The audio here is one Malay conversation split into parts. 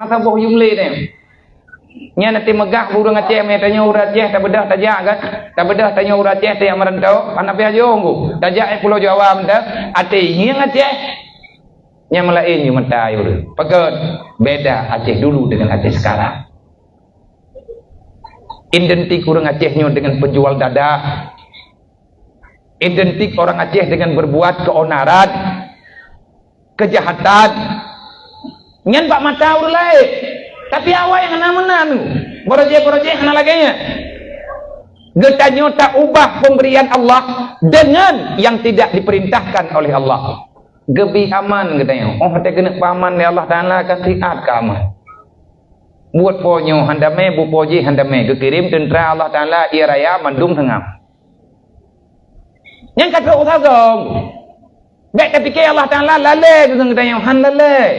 Nasa boh yumli ni. Nya nanti megah burung Aceh me tanya urang Aceh tak bedah tajak kan. Tak bedah tanya urang Aceh tiap merantau anak pihak jonggu. Tajak pulau Jawa menda ati ngiang Aceh. Nya melain yu mentai urang. Pegat beda Aceh dulu dengan Aceh sekarang. Identik orang Acehnya dengan penjual dadah. Identik orang Aceh dengan berbuat keonaran, kejahatan. Nyan pak mata urang lain. Tapi awak yang mana-mana tu. Borojek mana laganya. Getanya tak ubah pemberian Allah dengan yang tidak diperintahkan oleh Allah. Gebi aman katanya. Oh, kita kena paman ya Allah Ta'ala akan sihat ke aman. Buat ponyo handame bu poji handame kekirim tentera Allah Ta'ala ia raya mandung tengam. Yang kata utagong. Baik tapi ke Allah Ta'ala lalai katanya han lalai.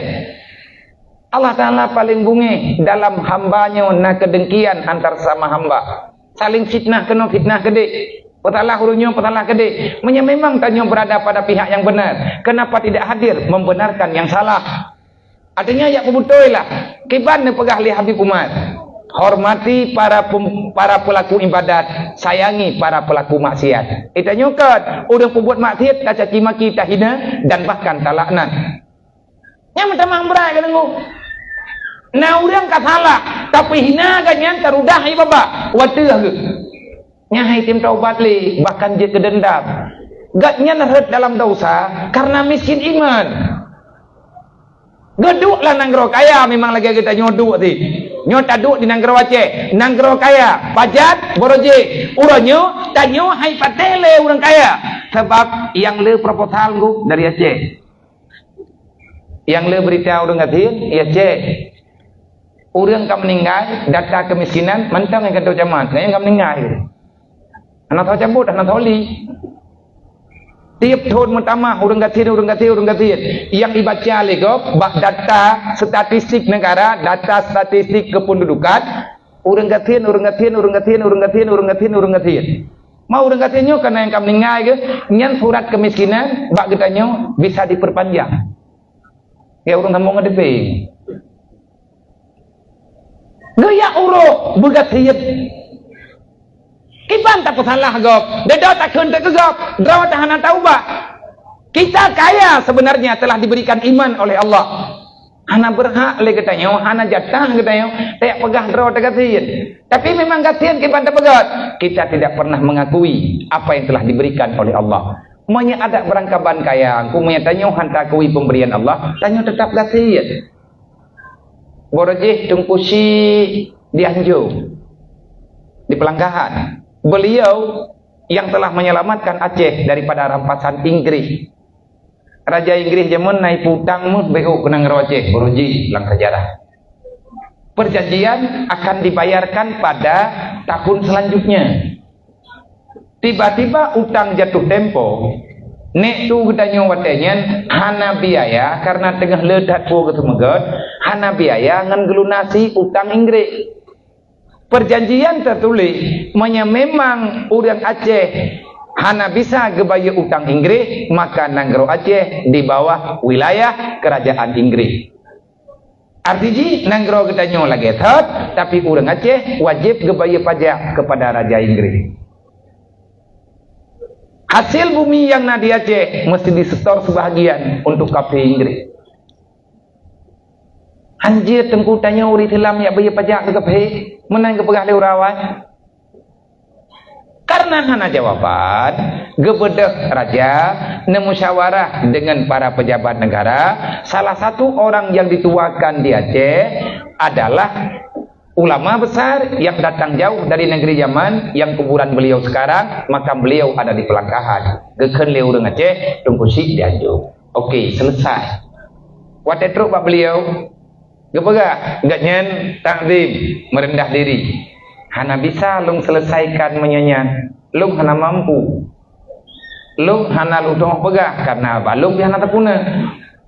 Allah Ta'ala paling bunyi dalam hambanya nak kedengkian antar sama hamba. Saling fitnah kena fitnah gede. Petalah hurunnya petalah gede. Memang tanya berada pada pihak yang benar. Kenapa tidak hadir membenarkan yang salah? Artinya ya betul lah. Kiban ni pegah li Habib Umar. Hormati para pelaku ibadat, sayangi para pelaku maksiat. Kita nyukat, orang pembuat maksiat tak caci maki, tak hina dan bahkan tak laknat. Yang minta berat kan tengok. Nah orang kat salah, tapi hina kan yang terudah ai baba. Wadah ke? Nyahai tim taubat li, bahkan dia kedendam. Gatnya nerhet dalam dosa karena miskin iman. Geduklah nanggro kaya memang lagi kita nyoduk ti. Nyot aduk di nanggro Aceh, nanggro kaya, pajat, boroje. Uranyo tanyo hai patele orang kaya. Sebab yang le proposal ku dari Aceh. Yang le beritahu orang Aceh, Aceh. Orang kam meninggal, data kemiskinan, mantang yang kata zaman, yang kam meninggal. Anak tahu cabut, anak tahu li. Tiap tahun pertama, orang gatin. Yang dibaca lagi, data statistik negara, data statistik kependudukan, orang gatin. Mau orang gatinnya karena yang kam meninggal ke, nyan surat kemiskinan, bak katanya bisa diperpanjang. Ya orang kamu ngadepin. Gaya uruk bergatiyat. Kiban tak salah gop. Dedo tak kena gop. Draw tahanan taubah. Kita kaya sebenarnya telah diberikan iman oleh Allah. Hana berhak le katanya, hana jatah katanya, tak pegah draw tak gatiyat. Tapi memang gatiyat kiban tak pegat. Kita tidak pernah mengakui apa yang telah diberikan oleh Allah. Manya ada berangkaban kaya, aku menyatanya hantar akui pemberian Allah, tanya tetap gatiyat. Borojeh Tungkusi di Anjung, di Pelanggahan. Beliau yang telah menyelamatkan Aceh daripada rampasan Inggris. Raja Inggris zaman naik putang beuk kenang Aceh, Borojeh lang sejarah. Perjanjian akan dibayarkan pada tahun selanjutnya. Tiba-tiba utang jatuh tempo. Nek tu katanya watenya hana biaya karena tengah ledat po ketemegat hana biaya ngan gelunasi utang Inggris. Perjanjian tertulis memang orang Aceh hana bisa gebaya utang Inggris, maka nanggro Aceh di bawah wilayah kerajaan Inggris. Artinya nanggro katanya lagi thot, tapi orang Aceh wajib gebaya pajak kepada raja Inggris. Hasil bumi yang di Aceh mesti disetor sebahagian untuk kafe Inggris. Anjir tengku tanya uri tilam ya bayar pajak ke kafe, menang ke pegah leurawat. Karena hana jawaban, gebedek raja nemusyawarah dengan para pejabat negara. Salah satu orang yang dituakan di Aceh adalah ulama besar yang datang jauh dari negeri Yaman, yang kuburan beliau sekarang, makam beliau ada di Pelanggahan. Geken leu urang Aceh, Tungkusi di Anjung. Okey, selesai. Wate truk pak beliau, gepegah, gatnyen takzim, merendah diri. Hana bisa lung selesaikan menyanyian, lung hana mampu. Lung hana ludoh pegah karena apa? Lung hana terpuna.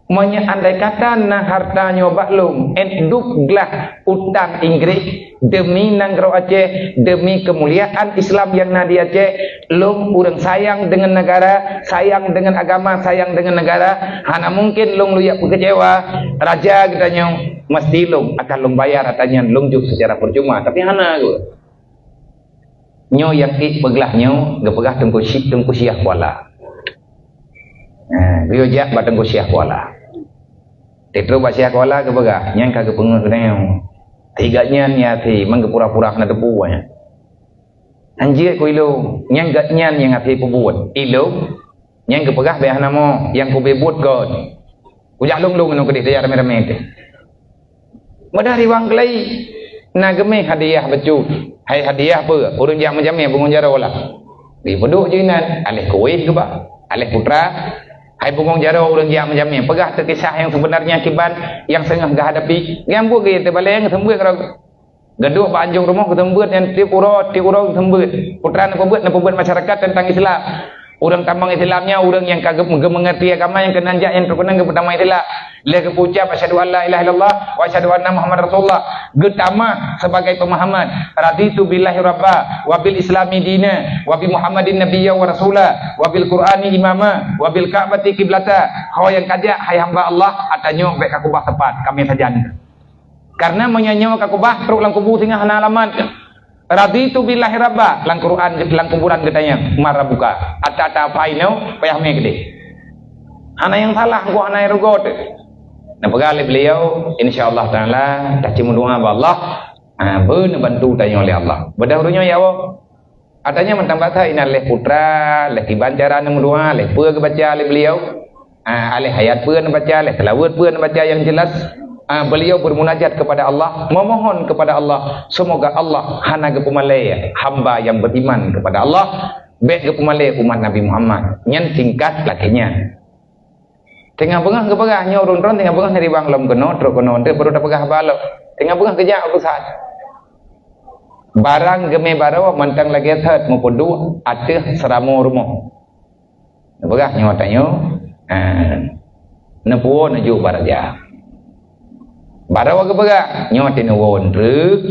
Monya andai kata na hartanya baklum enduklah utang Inggris demi nanggro Aceh, demi kemuliaan Islam yang nadi Aceh, lung urang sayang dengan negara, sayang dengan agama, sayang dengan negara. Hana mungkin lung luyak kecewa raja katanya mesti lung akan lung bayar katanya lung juk secara percuma, tapi hana go nyo yang begelah nyo gepegah tengku siah kuala. Dia jak batang kusiah kuala. Tetro basiah kuala ke baga, nyang kagak pengen kedeng. Tiganya nya ti menggepura-pura kena depuanya. Anjir ku ilo, nyang gatnyan yang ati pebuat. Ilo, nyang kepegah be namo yang ku bebut god. Ujak lung-lung nu kedih dia rame-rame te. Madari wang kelai na geme hadiah becut. Hai hadiah apa? Urang yang macam ni bungun jaro lah. Di peduk jinan, alih kuih ke ba? Alih putra. Hai bungong jaro urang yang macam ni. Pegah tu kisah yang sebenarnya akibat yang sengah gahadapi. Gambu ke tebaleng sembut kalau gaduh banjung rumah ketembut yang tiap urang ketembut. Putra nak pembuat masyarakat tentang Islam. Urang tambang Islamnya urang yang kagak mengerti agama yang kenanjak yang terkenang ke pertama Islam. Dia kepucap asyhadu an la ilaha illallah wa asyhadu anna muhammad rasulullah. Getama sebagai pemahaman raditu billahi rabba wa bil islami dina wa bi muhammadin nabiyya wa rasula wa bil qur'ani imama wa bil ka'bati qiblata. Kau yang kajak hai hamba Allah atanyo baik kakubah tepat kami saja. Karena menyanyi kakubah teruk lang kubu singa hana alaman. Raditu billahi rabba lang Quran lang kuburan katanya marabuka atata paino payah me gede. Ana yang salah gua ana erogot. Nah pegali beliau insyaallah taala tak cuma doa ba Allah beun bantu tanya oleh Allah. Bedahrunya ya Allah. Adanya mentambah tha inaleh putra leh kibancara nang doa leh peu ke baca oleh beliau. Aleh hayat peu baca leh tilawat peu baca yang jelas. Beliau bermunajat kepada Allah, memohon kepada Allah semoga Allah hana ke pemalai hamba yang beriman kepada Allah baik ke pemalai umat Nabi Muhammad nyen tingkat lakinya tengah bengah ke pegahnya urun-urun tengah bengah dari bang lom keno truk keno baru dah pegah balok tengah bengah kejak usaha barang geme barawa mantang lagi third maupun dua ada seramu rumah pegah nyawatannya nepuo naju baraja barawa ke pegah nyotin won rek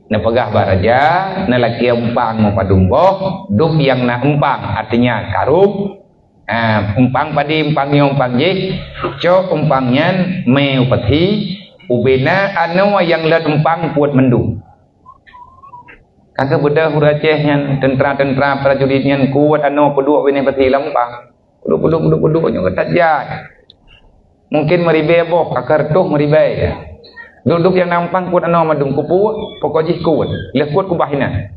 na pegah baraja na laki empang mo padumboh dup yang na empang artinya karup empang padi empang yang empang je cok empangnya me upati ubena anu yang let empang puat mendung kakak bedah huracehnya tentera-tentera prajuritnya kuat anu peduk bini pati lempang peduk nyo ketajat mungkin meribe boh akar tuh meribe ya. Duduk yang nampang kuat anu madung kupu pokoknya kuat lekut kubahina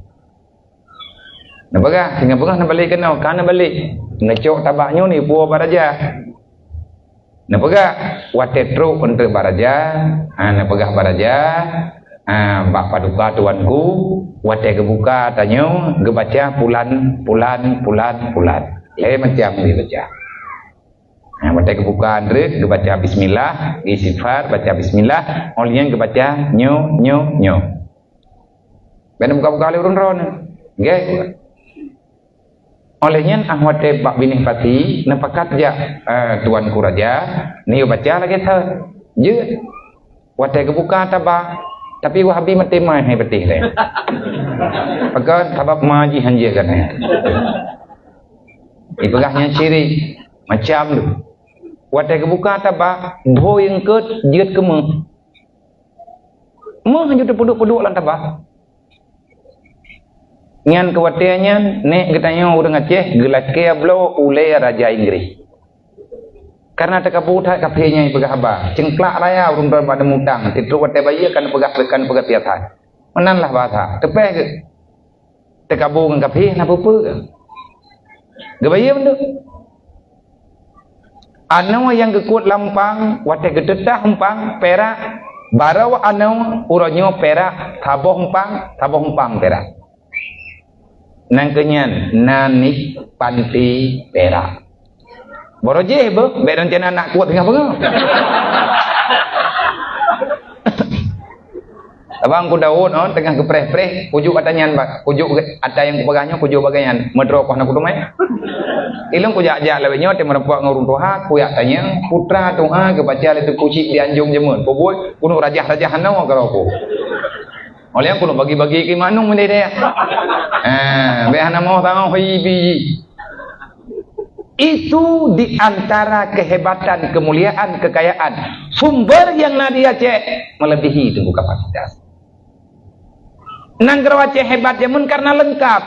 nah bagah tinggal bagah nak balik kena kana balik ngecok tabaknya ni puah baraja nah bagah watetro untuk baraja nah bagah baraja bak paduka tuanku wate kebuka tanya gebaca pulan le macam ni baca baca kebukaan rek, baca bismillah, istighfar, baca bismillah, olehnya baca nyo. Benar buka-buka le urun-urun. Nggih. Olehnya ahwat bak binih pati napakat ja tuanku raja, ni baca lagi tha. Je. Wate kebuka tabak, tapi wahabi mati mai hai peti le. Pakat sabab maji hanje kan. Ibagahnya ciri macam tu. Watai kebuka tabak dho yang ket jiat ke meh hanya peduk-peduk lan tabak ngan kewatiannya nek katanya urang Aceh gelak ke ablo ulai raja Inggris karena tak kabuta kapenya pegah ba cengklak raya urang pada mutang titu watai bayi kan pegah piatan menanlah bahasa tepeh ke tekabu ngan kapih na pupu gebaye bendu anu yang kekut lampang wate gedetah empang perak barawa anu uronyo perak taboh empang perak nang kenyan nanik panti perak boroje be rencana nak kuat tengah bengau Abang ku daun tengah gepreh-preh pujuk atanyan bak. Pujuk ada yang kupegahnya pujuk bagaian. Medro kau nak kudomai. Ilung ku jak-jak lewenya te merempuak ngurung tuha ku yak tanya putra tuha ke baca itu kucing di anjung jemun. Poboi kuno rajah-rajah hanau karo aku. Oleh yang kuno bagi-bagi ke manung mende dia. Be hana mau tangau hibi. Itu di antara kehebatan, kemuliaan, kekayaan. Sumber yang Nabi Aceh melebihi tunggu kapasitas. Nang Aceh hebat jamun karena lengkap.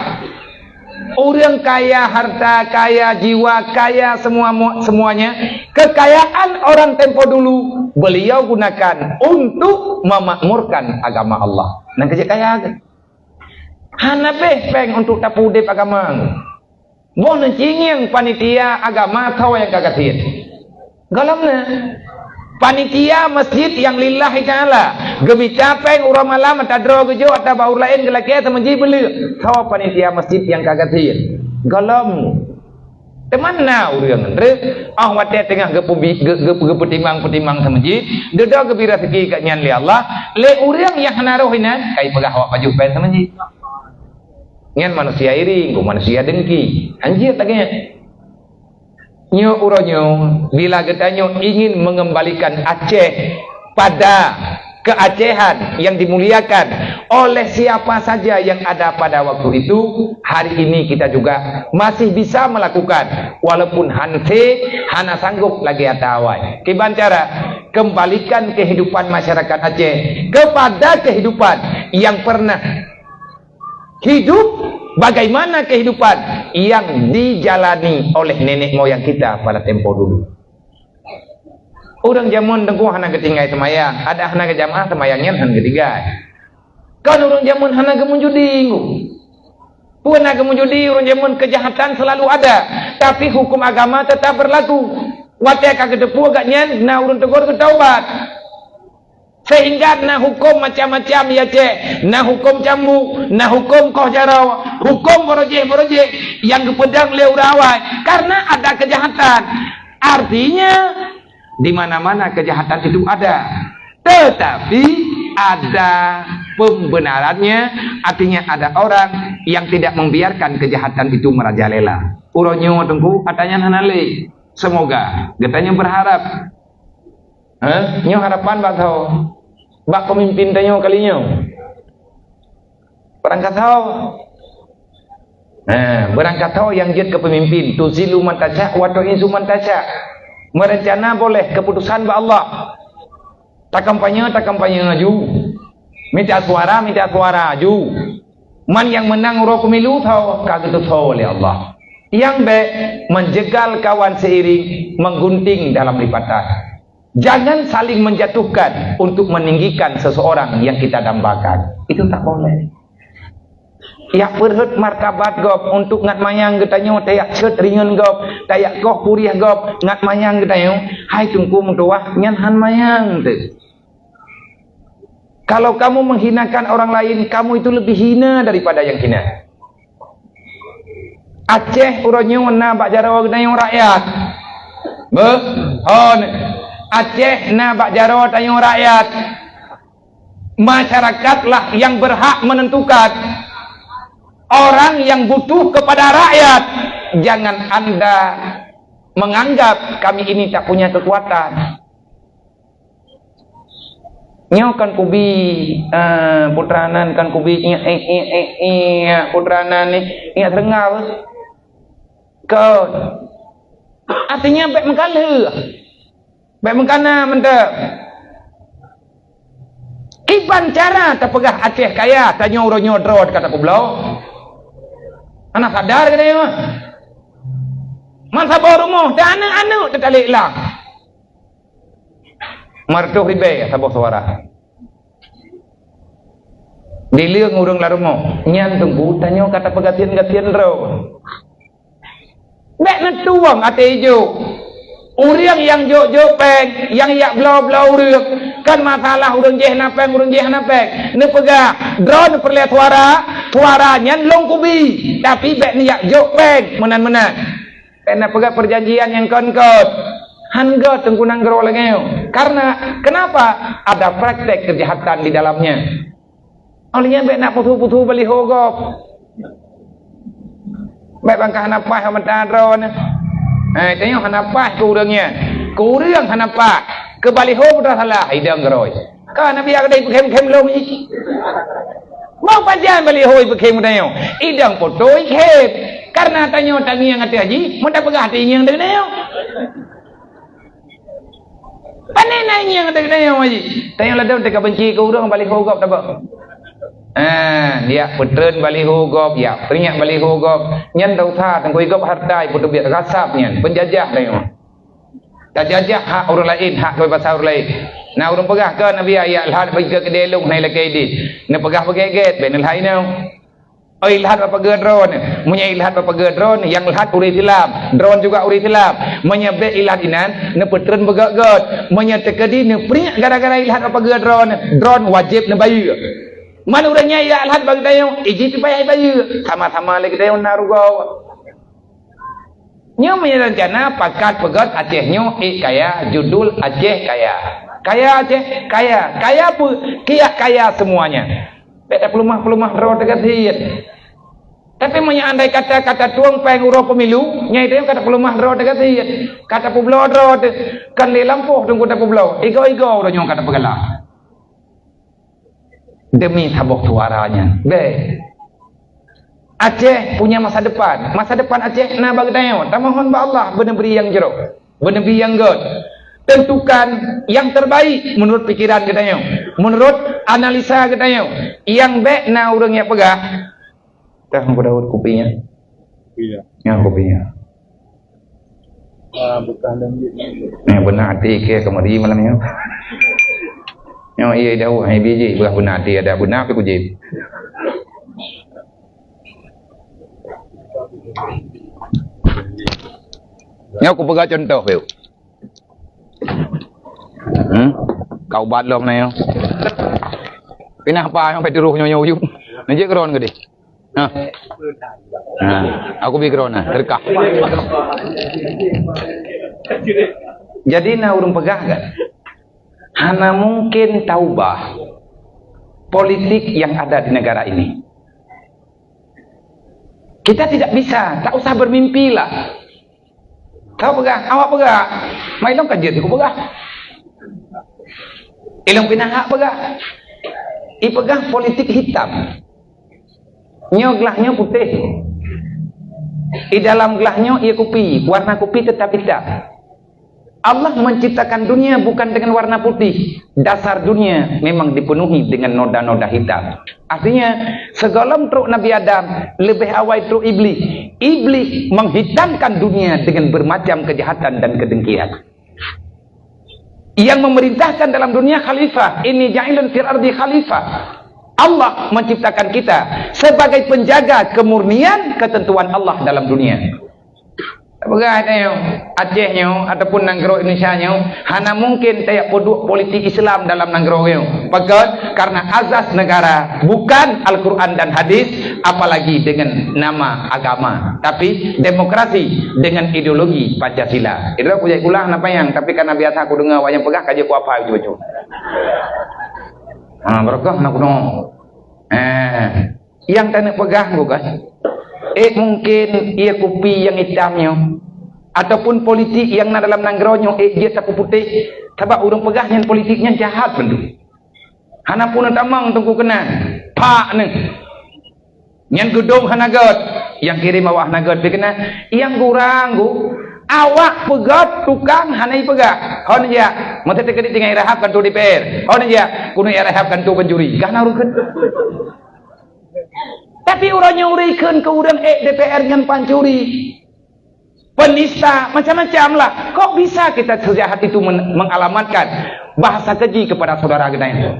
Orang kaya harta, kaya jiwa, kaya semuanya. Kekayaan orang tempo dulu beliau gunakan untuk memakmurkan agama Allah. Nang kerja kaya. Hana peng untuk tapu dep agama. Bona cinging panitia agama tahu yang kagatin. Galamna panitia masjid yang lillahi ta'ala. Gemi capeng urang malam atadro gejo atau baur lain gelaki atau menji beli. Tahu panitia masjid yang kagatin. Galam. Temana urang andre ah wate tengah gepetimang-petimang sama masjid. Dedo gebira seki kat nyan li Allah. Le urang yang hanarohinan kai pegah awak baju pen sama masjid. Ngan manusia iri, ku manusia dengki. Anjir taknya. Nyo uronyo bila getanyo ingin mengembalikan Aceh pada keacehan yang dimuliakan oleh siapa saja yang ada pada waktu itu, hari ini kita juga masih bisa melakukan walaupun hana sanggup lagi atawai. Kiban cara kembalikan kehidupan masyarakat Aceh kepada kehidupan yang pernah hidup bagaimana kehidupan yang dijalani oleh nenek moyang kita pada tempo dulu. Orang jamun dengku hana ketinggai semayang, ada hana kejamaah semayangnya hana ketiga. Kan orang jamun hana gemun judi. Puan gemun judi, orang jamun kejahatan selalu ada, tapi hukum agama tetap berlaku. Watek kagedepu agaknya, na urun tegur ke taubat. Sehingga na hukum macam-macam ya cek, na hukum cambu, na hukum koh jarau, hukum boroje yang kepedang leurawai karena ada kejahatan. Artinya di mana-mana kejahatan itu ada, tetapi ada pembenarannya. Artinya ada orang yang tidak membiarkan kejahatan itu merajalela. Uronyo tunggu katanya hanale. Semoga getanya berharap. Nyo harapan bakau. Bak pemimpin tanyo kalinya. Berangkat tahu. Berangkat tahu yang jid ke pemimpin. Tuzilu man tasya wa tu'izu man tasya. Merencana boleh, keputusan ba Allah. Tak kampanye maju. Minta suara aju. Man yang menang uro pemilu tahu kagetu tahu oleh Allah. Yang be menjegal kawan seiring menggunting dalam lipatan. Jangan saling menjatuhkan untuk meninggikan seseorang yang kita dambakan. Itu tak boleh. Ya perhut martabat gop untuk ngat mayang getanyo tayak cet ringan gop, tayak koh puriah gop, ngat mayang getanyo, hai tungku mutuah nyan han mayang tu. Kalau kamu menghinakan orang lain, kamu itu lebih hina daripada yang hina. Aceh uronyo na bak jaro getanyo rakyat. Aceh na bak jaro tayong rakyat. Masyarakatlah yang berhak menentukan. Orang yang butuh kepada rakyat. Jangan anda menganggap kami ini tak punya kekuatan. Nyo kan kubi putranan kan kubi putranan ni ingat serengau kau artinya baik mengkala baik mengkana mentep iban cara terpegah Aceh kaya tanya orang nyodrot kata kublau anak sadar kena ya masa bawa rumah dan anak-anak tertalik hilang martuh ribe sabah suara diliang urang larumo nyan tunggu tanya kata pegatian-gatian rau nek netuang ate ijo urang yang jok-jok peng yang yak blau-blau urang kan masalah urang jeh napeng ne pegah drone perlihat suara nyan long kubi tapi bek ni yak jok peng menan-menan kena pegah perjanjian yang kon-kon hangga tengkunang gero lagi karena kenapa ada praktek kejahatan di dalamnya Olehnya baik nak putu-putu baliho gop. Baik bangkah hanapah hamatan ron. Tengok hanapah kurangnya. Kurang hanapah. Ke baliho putra salah idang geroi. Kan Nabi ada ikem-kem long ni. Mau pajan baliho ikem tengok. Idang foto ikem. Karena tanya tangi yang hati haji, mudah pegah hati yang dengan tengok. Pandai naik yang ada kena yang wajib. Tanya ladang teka benci ke urang baliho gop tak apa. Dia putren baliho gop, ya peringat baliho gop. Nyan tau tha tang koi gop hartai putu biak rasap nyan, penjajah tengok. Tak jajah hak orang lain, hak koi pasal orang lain. Nah urang pegah ke Nabi ayat lahat bagi ke delung nai lakai di. Na pegah pageget ben lain nau. Oi lahat apa gedron, munya lahat apa gedron yang lahat uri Islam, drone juga uri Islam. Munya be ilat inan, ne petren begagot, munya tekedi ne pringat gara-gara lahat apa gedron, drone wajib ne bayu. Mana urangnya ya lahat bagi dayung, iji tu bayu, sama-sama lagi dayung narugo. Nyo munya rencana pakat pegat Aceh nyo kaya judul Aceh kaya. Kaya Aceh kaya, kaya pu kia kaya semuanya. Tak pelumah-pelumah roh dekat hit. Tapi punya andai kata tuang peng urut pemilu, nyai dia kata pelumah roh dekat hit. Kata publo roh kan le lampuh tunggu kata publo. Igo-igo roh nyong kata pegalah. Demi sabok suaranya. Baik. Aceh punya masa depan. Masa depan Aceh na bagi dayo. Tamohon ba Allah benebri yang jeruk. Benebri yang god. Tentukan yang terbaik menurut pikiran kita yo, menurut analisa kita yo. Yang baik na urangnya pegah. Dah daud kopinya. Iya. Yang kopinya. Bukan dan ni benar hati ke kemari malam ni. Yo iya dah hai biji belah benar hati ada benar aku jib. Ni aku pegah contoh view. Kau badlom na yo. Pinah pa yang pediruh nyoyo yuk. Naje kron gede. Aku bi kron terkah. Jadi na urung pegah kan. Hana mungkin taubah politik yang ada di negara ini. Kita tidak bisa, tak usah bermimpi lah. Kau pegah, awak pegah. Mai long kajet aku pegah. Ilong pinahak pegah. I pegah politik hitam. Nyo gelahnya putih. I dalam gelahnya ia kopi, warna kopi tetap hitam. Allah menciptakan dunia bukan dengan warna putih. Dasar dunia memang dipenuhi dengan noda-noda hitam. Artinya segala truk Nabi Adam lebih awal truk iblis. Iblis menghitamkan dunia dengan bermacam kejahatan dan kedengkian. Yang memerintahkan dalam dunia khalifah. Ini ja'ilun fil ardi khalifah. Allah menciptakan kita sebagai penjaga kemurnian ketentuan Allah dalam dunia. Pegah nyo, Aceh nyo ataupun nanggro Indonesia nyo, hana mungkin tayak poduk politik Islam dalam nanggro nyo. Pegat karena azas negara bukan Al-Quran dan hadis, apalagi dengan nama agama, tapi demokrasi dengan ideologi Pancasila. Itu aku jadi ulah napa yang, tapi karena biasa aku dengar wayang pegah kaje ku apa baca. Berkah nak kuno. Yang tak nak pegah bukan? Mungkin ia kopi yang hitamnya ataupun politik yang na dalam nanggronya dia sapu putih sebab urang pegahnya politiknya jahat bendu. Hana pun tamang tunggu kena pak ni. Yang gedung hanagot, yang kirim awak hanagot kena, yang kurang awak pegat tukang hanai pegah. Hon ya, mata tekedi tinggal irahap kan tu DPR. Hon ya, kuno irahap kan tu penjuri. Gah narukeun. Tapi orangnya urikan ke orang DPR yang pancuri, penista, macam-macam lah. Kok bisa kita sejahat itu mengalamatkan bahasa keji kepada saudara kita itu?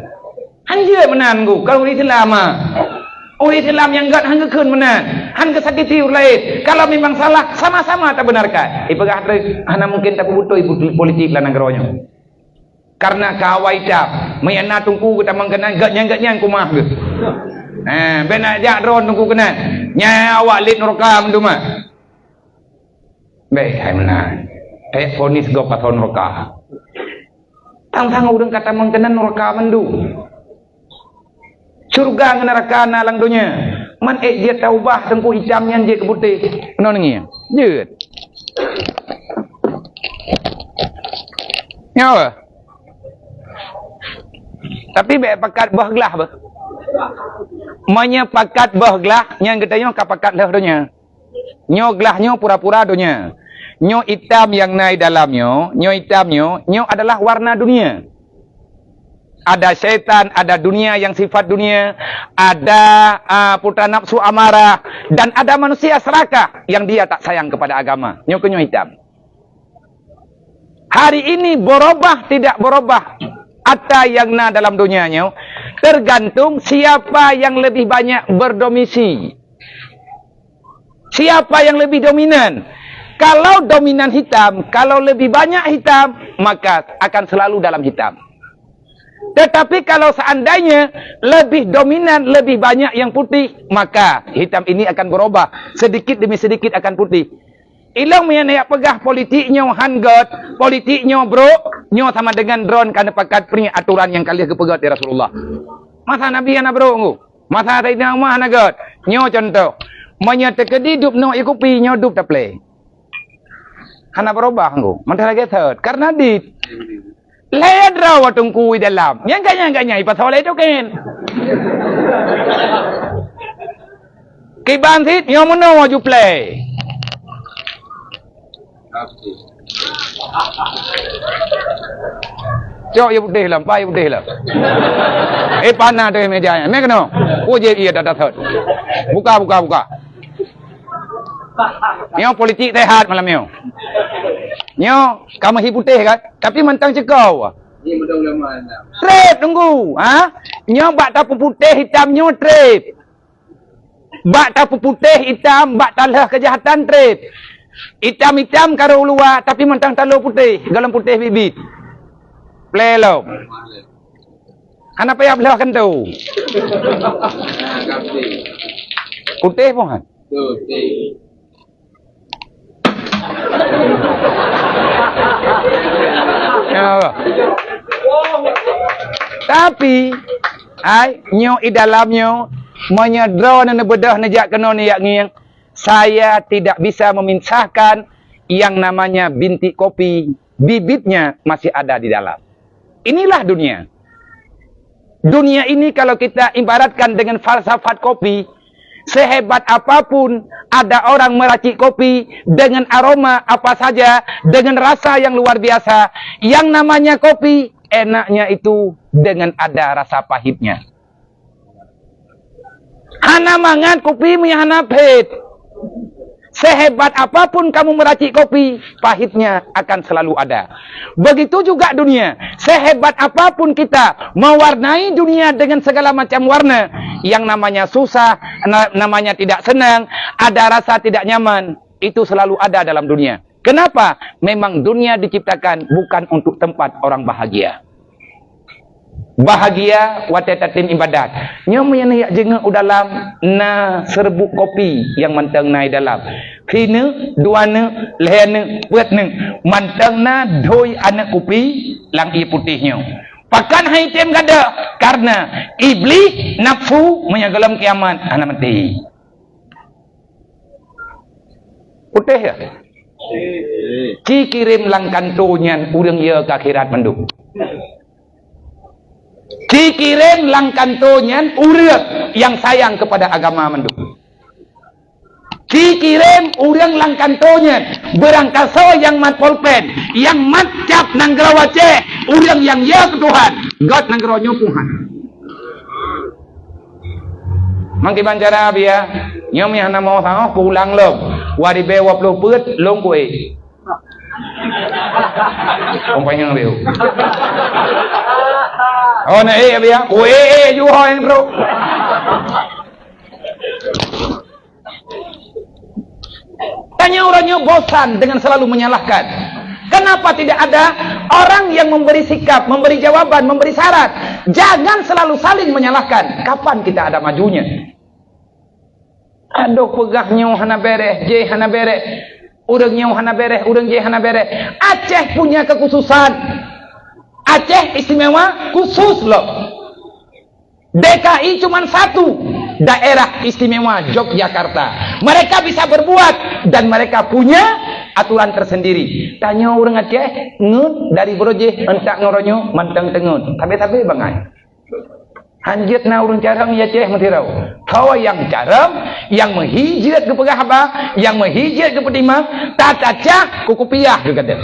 Hanya menanggu. Kalau Islam Islam yang enggak hanggekeun menan, hangge sakiti orang lain. Kalau memang salah, sama-sama tak benarkan. Ipegah hana mungkin tak butuh politik lah nanggeronya. Karena kawaida, mayana tungku kita mangkenan gak-nyang kumah ke. Benak jak drone tunggu kena nyawa lit neraka mendu mah baik hai menang kayak ponis go paton neraka tang urang kata mangkenan neraka mendu Surga dengan neraka nalang dunia. Man dia taubah tengku hitamnya dia ke putih. Kena nengi. Jeut. Nyawa. Tapi pakat bah gelah bah. Manya pakat bah gelah yang katanya ka pakat lah dunia. Nyo gelahnya pura-pura dunia. Nyo hitam yang naik dalamnya, nyo hitamnya, nyo adalah warna dunia. Ada syaitan, ada dunia yang sifat dunia, ada putra nafsu amarah, dan ada manusia serakah yang dia tak sayang kepada agama. Nyo hitam. Hari ini berubah tidak berubah. Ada yang dalam dunianya, tergantung siapa yang lebih banyak berdomisi. Siapa yang lebih dominan. Kalau dominan hitam, kalau lebih banyak hitam, maka akan selalu dalam hitam. Tetapi kalau seandainya lebih dominan, lebih banyak yang putih, maka hitam ini akan berubah. Sedikit demi sedikit akan putih. Ilang yang pegah politiknya hanggot, politiknya bro, nyo sama dengan drone karena pakat punya aturan yang kalian kepegat ya Rasulullah. Masa Nabi yang bro, masa Sayyidina Umar hanggot, nyo contoh. Menyatakan hidup no ikupi nyo hidup tak play. Hana berubah nggo. Mentara geset karena di lihat rawa tungkui dalam. Yang kanya pasal itu kan. Kiban sit nyo mono maju play. Cok ya putih lah, pai putih lah. Panah tu meja. Mek no. Oh je iya dah thot. Buka. Nyo politik sehat malam nyo. Nyo kamu hi putih kan, tapi mentang cekau. Ni mudah ulama. Trade tunggu, Nyo bak tapu putih hitam nyo trade. Bak tapu putih hitam bak talah kejahatan trade. Hitam-hitam karo luar tapi mentang talu putih, galam putih bibit. Play lo. Hana payah belah kan tu. Putih pun kan? Putih. Tapi nyo i dalamnya menyedra dan bedah nejak kena niak ngiang. Saya tidak bisa memisahkan yang namanya bintik kopi, bibitnya masih ada di dalam. Inilah dunia. Dunia ini kalau kita ibaratkan dengan falsafat kopi, sehebat apapun ada orang meracik kopi dengan aroma apa saja, dengan rasa yang luar biasa. Yang namanya kopi, enaknya itu dengan ada rasa pahitnya. Hana mangan kopi punya hana pahit. Sehebat apapun kamu meracik kopi, pahitnya akan selalu ada. Begitu juga dunia. Sehebat apapun kita mewarnai dunia dengan segala macam warna, yang namanya susah, namanya tidak senang, ada rasa tidak nyaman, itu selalu ada dalam dunia. Kenapa? Memang dunia diciptakan bukan untuk tempat orang bahagia. Bahagia watetatin ibadat. Nyom yang nak jengah dalam na serbuk kopi yang mantang naik dalam. Kini dua ne, lehne, buat ne, mantang na doi anak kopi lang i putihnya. Pakan hai tem gada karena iblis nafsu menyagalam kiamat anak mati. Putih ya? Ci kirim lang kantonyan urang ye ke akhirat menduk. Dikirim lang kantonyan urang yang sayang kepada agama menduk. Dikirim urang lang kantonyan berangkaso yang mat polpen, yang mat cap nang gerawace, urang yang ya ke Tuhan, God nang geronyo Tuhan. Mangki bancara bia, nyom yang nama sang pulang lom, wadi bewa puluh put long kue. Kompanya ngeliu. Oh na bia, kue ju hoeng bro. Tanya orangnya bosan dengan selalu menyalahkan. Kenapa tidak ada orang yang memberi sikap, memberi jawaban, memberi syarat? Jangan selalu saling menyalahkan. Kapan kita ada majunya? Aduh pegahnya hana bereh, je hana bereh. Urangnya hana bereh, urang je hana bereh. Aceh punya kekhususan. Aceh istimewa khusus loh. DKI cuma satu, daerah istimewa Yogyakarta. Mereka bisa berbuat dan mereka punya aturan tersendiri. Tanya orang Aceh, ngut dari Broje entak ngoronyo mantang tengun. Tapi bangai. Hanjit na urang carang ya Aceh mentirau. Kau yang carang, yang menghijat ke Pegahaba, yang menghijat ke Pedimang, tata cak kukupiah juga deh.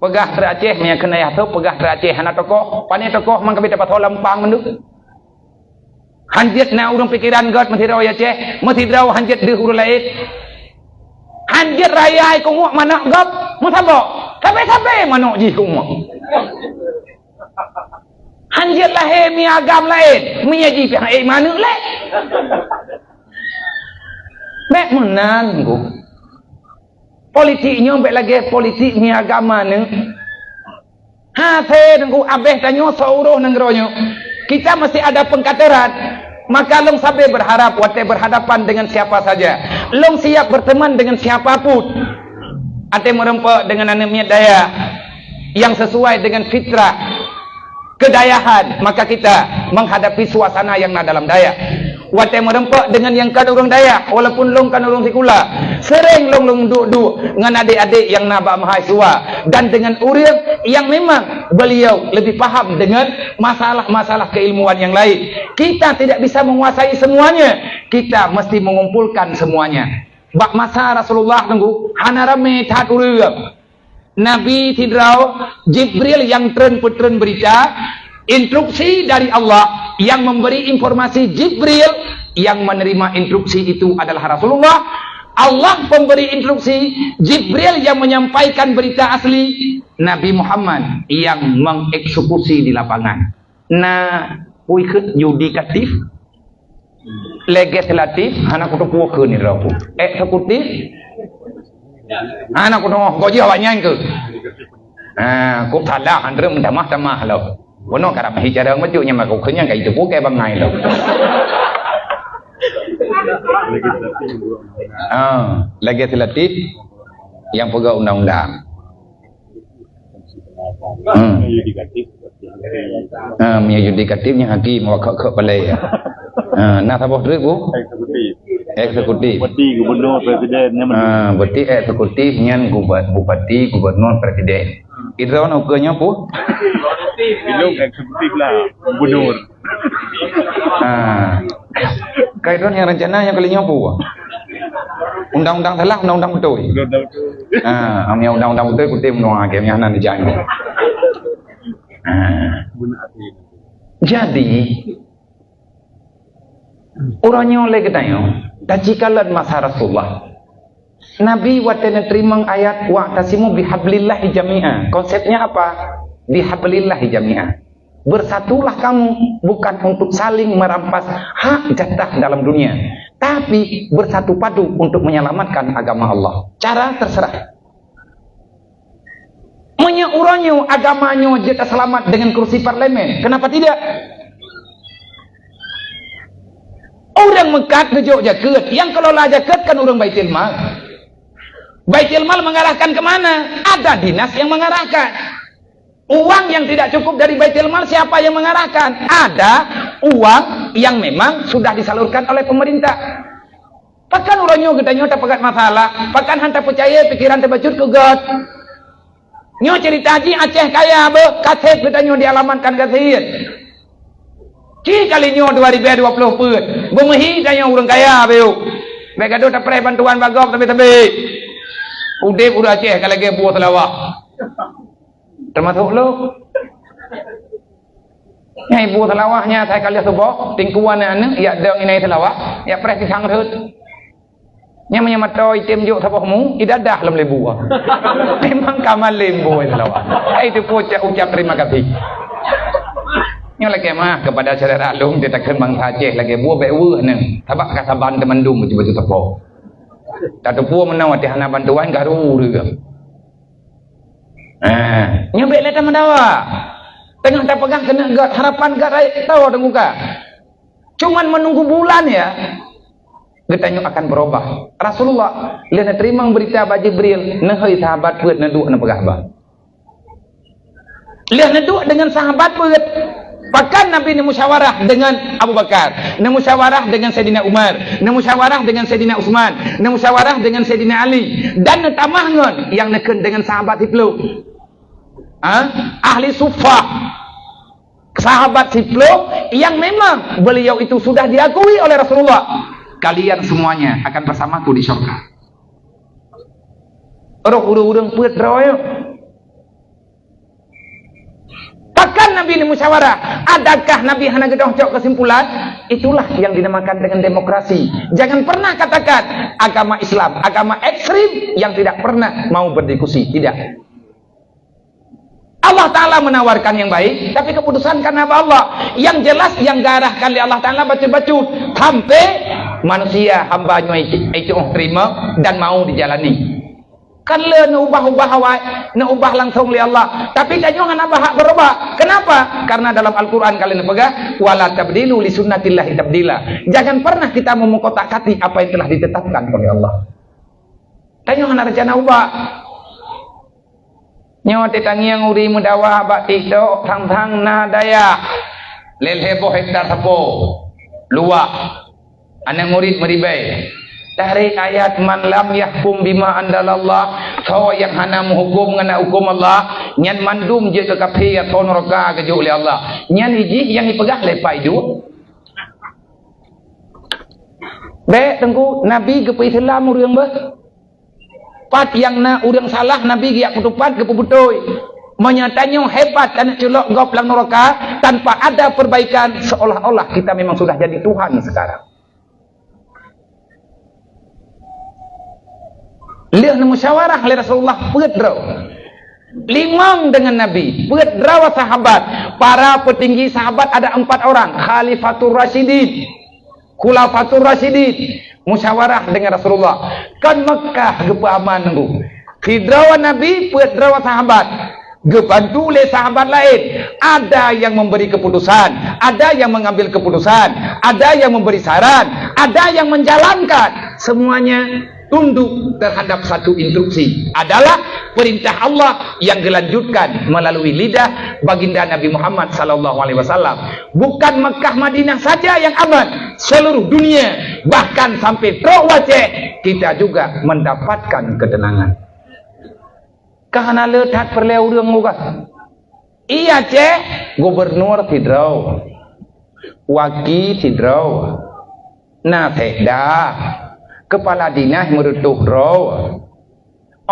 Pegah ter Aceh punya kena ya tu pegah ter Aceh anak tokoh, pane tokoh mang kabeh dapat lampang mendu. Hanjit na urang pikiran god mentirau ya Aceh, mentirau hanjit deuh urang lain. Hanjit raya ai kunguk manak gop, mun sabok. Kabeh-kabeh manuk ji kunguk. Hanjit lahir mi agam lain, menyaji pihak manuk lain. Mek menan ku. Politiknya baik lagi politik ni agama ni. Ha se nengku abeh tanyo sauruh nengronyo. Kita mesti ada pengkateran. Maka long sabe berharap wate berhadapan dengan siapa saja. Long siap berteman dengan siapapun. Ate merempak dengan anemia daya yang sesuai dengan fitrah kedayahan, maka kita menghadapi suasana yang na dalam daya. Wate merempak dengan yang kan orang daya, walaupun long kan orang sikula. Sering long duduk dengan adik-adik yang nabak mahasiswa dan dengan urang yang memang beliau lebih paham dengan masalah-masalah keilmuan yang lain. Kita tidak bisa menguasai semuanya. Kita mesti mengumpulkan semuanya. Bak masa Rasulullah tunggu hana rame tat urang. Nabi Tidrau Jibril yang tren berita, instruksi dari Allah yang memberi informasi Jibril, yang menerima instruksi itu adalah Rasulullah. Allah pemberi instruksi, Jibril yang menyampaikan berita asli, Nabi Muhammad yang mengeksekusi di lapangan. Nah, ikut yudikatif, legislatif, anak kutu puak ni rapu. Eksekutif, anak kutu kau jawabnya ke? Kau salah, anda mentamah lo. Wono karena bicara macam nya mak kuenya kayak itu bukan bangai lo. Legislatif yang pegang undang-undang. Yudikatifnya hakim wakak ke balai. Nah apa tu? Eksekutif. Bupati, gubernur, presiden. Bupati, eksekutifnya bupati, gubernur, presiden. Itu kan ukurnya pu? Belum eksekutif lah, gubernur. Kaitan yang rencananya kalinya apa? Undang-undang salah, undang-undang betul. Amnya undang-undang betul kutip menua akhirnya nanti jangan. Jadi orangnya oleh katanya, tajikalan masa Rasulullah. Nabi watena terima ayat wa'tasimu bihablillahi jami'a. Konsepnya apa? Bihablillahi jami'a. Bersatulah kamu bukan untuk saling merampas hak jatah dalam dunia, tapi bersatu padu untuk menyelamatkan agama Allah. Cara terserah. Menyeurangnya agamanya jatah selamat dengan kursi parlemen. Kenapa tidak? Orang Mekah ke Jakarta, yang kelola Jakarta kan orang Baitul Mal. Baitul Mal mengarahkan kemana? Ada dinas yang mengarahkan. Uang yang tidak cukup dari Baitul Mal siapa yang mengarahkan? Ada uang yang memang sudah disalurkan oleh pemerintah. Pakan orangnya gedanya tak pegat masalah. Pakan hantar percaya pikiran terbacut ke God. Nyo cerita haji Aceh kaya be kaset gedanya dialamankan kaset. Ci kalinya 2020 pun. Bumehi tanya orang kaya beu. Baik gaduh tak pernah bantuan bagok tapi. Udip udah Aceh kalau lagi buah selawak. Termasuk lo. Yang ibu selawahnya saya kali sebok tingkuan ane ya deng ini selawah ya presi sangrut. Yang menyamatoi tim juk sabokmu idadah lam lebu. Memang kamal lembu selawah. Itu ucap terima kasih. Yang lagi mah kepada saudara Long dia takkan bangsa Aceh lagi buah bewu neng tabak kasaban temandum baju sepok. Tak tu menawat hana bantuan garu juga. Nyobek leta mendawa. Tengah tak pegang kena gat harapan gat tahu ada muka. Cuman menunggu bulan ya. Getanya akan berubah. Rasulullah lihat terima berita bagi Jibril, nehoi sahabat buat neduk na pegah bah. Lihat neduk dengan sahabat buat Bahkan Nabi ni musyawarah dengan Abu Bakar, ni musyawarah dengan Sayyidina Umar, ni musyawarah dengan Sayyidina Uthman, ni musyawarah dengan Sayyidina Ali, dan tamahkan yang neken dengan sahabat Hiplu. Ahli Suffah, sahabat Hiplu yang memang beliau itu sudah diakui oleh Rasulullah. Kalian semuanya akan bersamaku di syurga. Orang-orang puat rawa. Bahkan Nabi ini musyawarah. Adakah Nabi hanya gedah cok kesimpulan? Itulah yang dinamakan dengan demokrasi. Jangan pernah katakan agama Islam, agama ekstrim yang tidak pernah mau berdiskusi. Tidak. Allah Ta'ala menawarkan yang baik, tapi keputusan karena Allah. Yang jelas yang diarahkan oleh Allah Ta'ala baca-baca sampai manusia hambanya itu terima dan mau dijalani. Kan le nak ubah-ubah awak, nak ubah langsung oleh Allah. Tapi jangan nak berubah. Kenapa? Karena dalam Al-Quran kalian pegang wala tabdilu li sunnatillahi tabdila. Jangan pernah kita memukotak-kati apa yang telah ditetapkan oleh Allah. Jangan nak rencana ubah. Nyo tetangi yang uri mudawa batik do thang-thang na daya. Lel heboh hektar sapo. Luak. Anak murid meribai. Dari ayat man lam yahkum bima andalallah, kau yang hana menghukum dengan hukum Allah, nyan mandum je ke kafir atau neraka ke oleh Allah. Nyan hiji yang dipegah lepai itu. Baik tengku Nabi ke Islam urang bah. Pat yang na urang salah Nabi giak kutupat ke pebutoi. Menyatanya hebat dan celok gop lang neraka tanpa ada perbaikan, seolah-olah kita memang sudah jadi Tuhan sekarang. Lihat musyawarah oleh Rasulullah pedraw. Limang dengan Nabi, pedraw sahabat. Para petinggi sahabat ada 4 orang. Khalifatul Rasyidin, Khulafatul Rasyidin. Musyawarah dengan Rasulullah. Kan Mekah gepaman nunggu. Pedraw Nabi, pedraw sahabat. Gebantu oleh sahabat lain. Ada yang memberi keputusan, ada yang mengambil keputusan, ada yang memberi saran, ada yang menjalankan. Semuanya tunduk terhadap satu instruksi, adalah perintah Allah yang dilanjutkan melalui lidah baginda Nabi Muhammad SAW. Bukan Mekah Madinah saja yang aman, seluruh dunia, bahkan sampai Trok Waceh kita juga mendapatkan ketenangan. Karena letak perleu urang muka. Iya ceh, gubernur tidraw, wakil tidraw, nasekda, kepala dinas merutuh draw,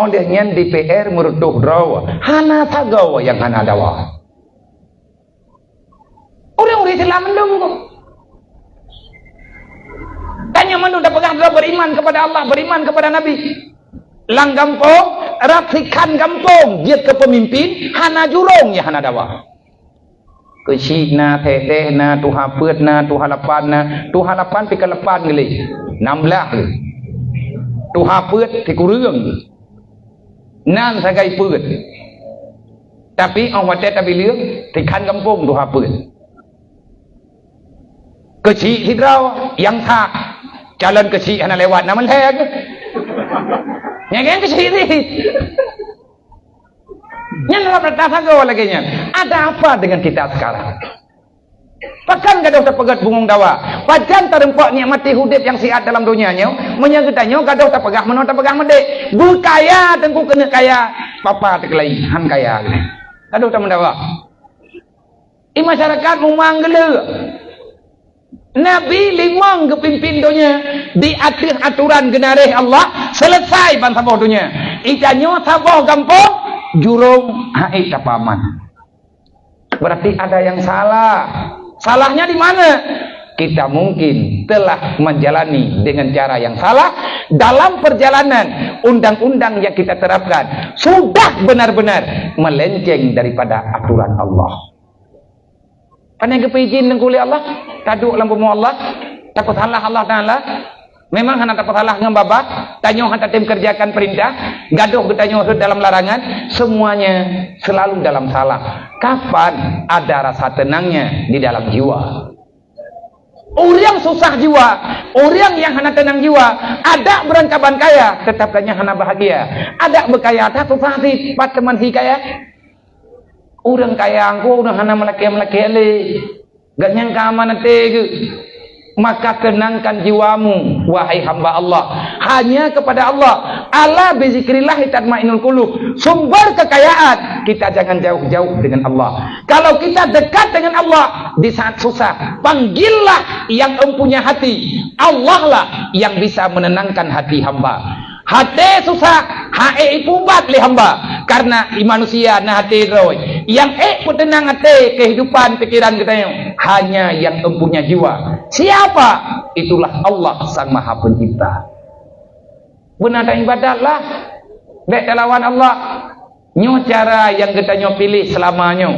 olehnya DPR merutuh draw, hana tagaw yang hana dawa. Orang-orang Islam mendung kok. Tanya mana dah pegang draw beriman kepada Allah, beriman kepada Nabi. Lang gampong, rafikan gampong, dia ke pemimpin, hana jurong ya hana dawa. Kecik na, teteh na, tuha pet na, tuha lapan pika lapan gili, 16 tuha pet tiku rương nan sagai pet. Tapi orang watet tapi liang tikan kampung tuha pet. Kecik hidraw yang tak jalan kecik hana lewat nama leg. Yang kecik ni. Yang dalam pertanyaan lagi nya. Ada apa dengan kita sekarang? Pakan gaduh terpegat bungung dawa. Pajan terempak nikmati hidup yang sihat dalam dunianya. Menyagetanya gaduh terpegah menol terpegah medek. Berkaya tengku kena kaya. Papa terkelai han kaya. Gaduh tak mendawa. Di masyarakat memang gele. Nabi limang kepimpin dunia diatur aturan genareh Allah selesai ban saboh dunia. Ijanyo saboh gampang jurung hai tapaman. Berarti ada yang salah. Salahnya di mana? Kita mungkin telah menjalani dengan cara yang salah dalam perjalanan undang-undang yang kita terapkan sudah benar-benar melenceng daripada aturan Allah. Pandai kepijin dengan kuliah Allah, taduk lampu Allah, takut salah Allah Ta'ala. Memang hanya takut salah dengan babak, tanya hanya tim kerjakan perintah, gaduh bertanya dalam larangan, semuanya selalu dalam salah. Kapan ada rasa tenangnya di dalam jiwa? Orang susah jiwa, orang yang hanya tenang jiwa, ada berancaban kaya, tetap tanya hanya bahagia. Ada berkaya, tak susah sih, pas teman si kaya. Orang kaya aku, orang hanya melaki-melaki Gak nyangka amanat ke. Maka tenangkan jiwamu, wahai hamba Allah, hanya kepada Allah. Ala bizikrillah tatmainnul qulub. Sumber kekayaan kita jangan jauh-jauh dengan Allah. Kalau kita dekat dengan Allah di saat susah, panggillah yang empunya hati. Allah lah yang bisa menenangkan hati hamba. Hati susah, hae pubat li hamba. Karena manusia na hati roy. Yang petenang hati kehidupan pikiran kita hanya yang empunya jiwa. Siapa? Itulah Allah Sang Maha Pencipta. Benar dan ibadahlah. Dek lawan Allah. Nyo cara yang kita nyo pilih selamanya.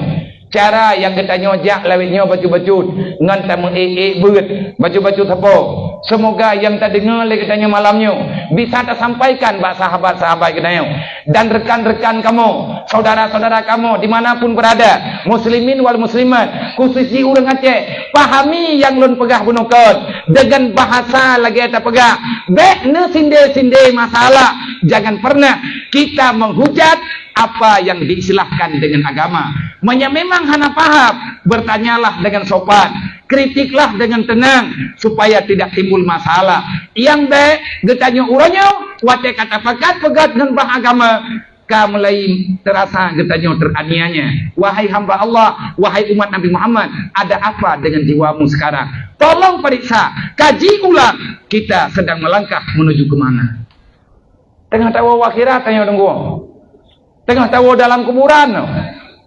Cara yang kita nyo jak lawitnya baju-baju ngan tamu beut baju-baju tepo. Semoga yang tak dengar lagi kita nyo malamnya bisa tak sampaikan bak sahabat-sahabat kita nyo dan rekan-rekan kamu, saudara-saudara kamu dimanapun berada, muslimin wal muslimat, khususnya orang Aceh, pahami yang lun pegah bunukon dengan bahasa lagi tak pegah. Bek ne sinde-sinde masalah. Jangan pernah kita menghujat apa yang diistilahkan dengan agama. Memang hana paham, bertanyalah dengan sopan, kritiklah dengan tenang supaya tidak timbul masalah. Yang baik getanya uranyo, wate kata pakat pegat dengan bah agama, ka mulai terasa getanya teraniaya. Wahai hamba Allah, wahai umat Nabi Muhammad, ada apa dengan jiwamu sekarang? Tolong periksa, kaji ulang, kita sedang melangkah menuju kemana? Tengah tahu akhirat tanya tunggu. Tengah tahu dalam kuburan.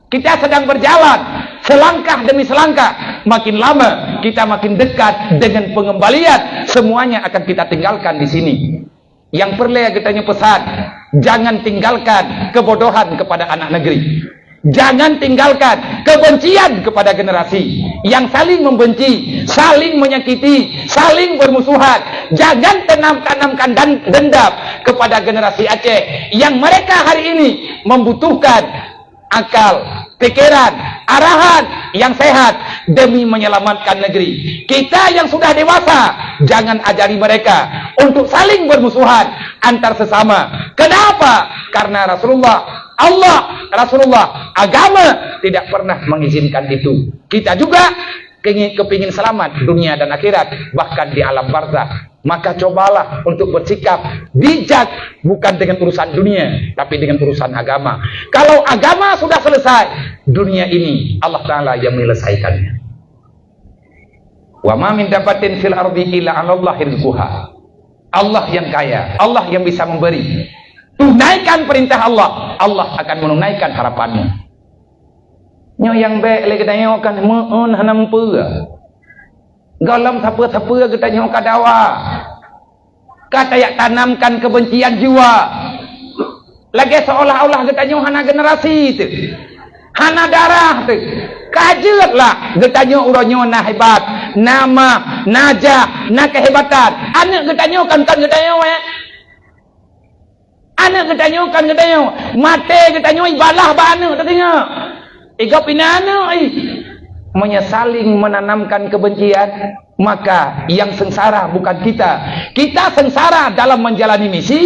Kita sedang berjalan selangkah demi selangkah. Makin lama kita makin dekat dengan pengembalian. Semuanya akan kita tinggalkan di sini. Yang perlu kita pesan, jangan tinggalkan kebodohan kepada anak negeri. Jangan tinggalkan kebencian kepada generasi yang saling membenci, saling menyakiti, saling bermusuhan. Jangan tanamkan dendam kepada generasi Aceh yang mereka hari ini membutuhkan akal, pikiran, arahan yang sehat demi menyelamatkan negeri. Kita yang sudah dewasa, jangan ajari mereka untuk saling bermusuhan antar sesama. Kenapa? Karena Allah, Rasulullah, agama tidak pernah mengizinkan itu. Kita juga kepingin selamat dunia dan akhirat, bahkan di alam barzakh. Maka cobalah untuk bersikap bijak, bukan dengan urusan dunia, tapi dengan urusan agama. Kalau agama sudah selesai, dunia ini Allah Ta'ala yang menyelesaikannya. Wa ma min dabatin fil ardi illa 'alallahi rizquha. Allah yang kaya, Allah yang bisa memberi. Tunaikan perintah Allah, Allah akan menunaikan harapanmu. Nyo yang baik le kita nyo kan meun hanam pura. Galam siapa-siapa kita nyo kadawa. Kata yang tanamkan kebencian jiwa. Lagi seolah-olah kita nyo hana generasi tu. Hana darah tu. Kajetlah kita nyo uronyo na hebat, nama, najah, na kehebatan. Anak kita nyo kan kita nyo anak kita nyo kan kita nyo mate kita nyo ibalah ba anak tak tengok ika pinana menyesaling menanamkan kebencian. Maka yang sengsara bukan kita sengsara dalam menjalani misi.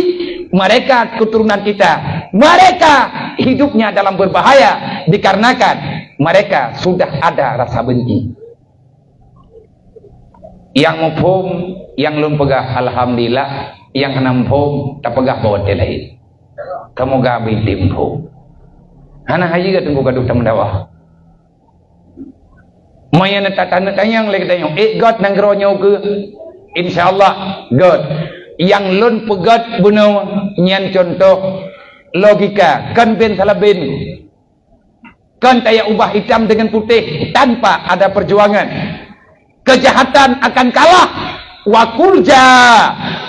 Mereka keturunan kita, mereka hidupnya dalam berbahaya dikarenakan mereka sudah ada rasa benci. Yang mufhum, yang belum pegah, alhamdulillah. Yang nampung tak pegah bawa telai. Kamu gabi timpu. Hana haji ga tunggu gaduh tam dawa. Maya na tanyang lagi tanyang. God nang gronyo ke. Insyaallah God. Yang lun pegat bunuh nyan contoh logika. Kan ben salah ben. Kan taya ubah hitam dengan putih tanpa ada perjuangan. Kejahatan akan kalah. Wa kulja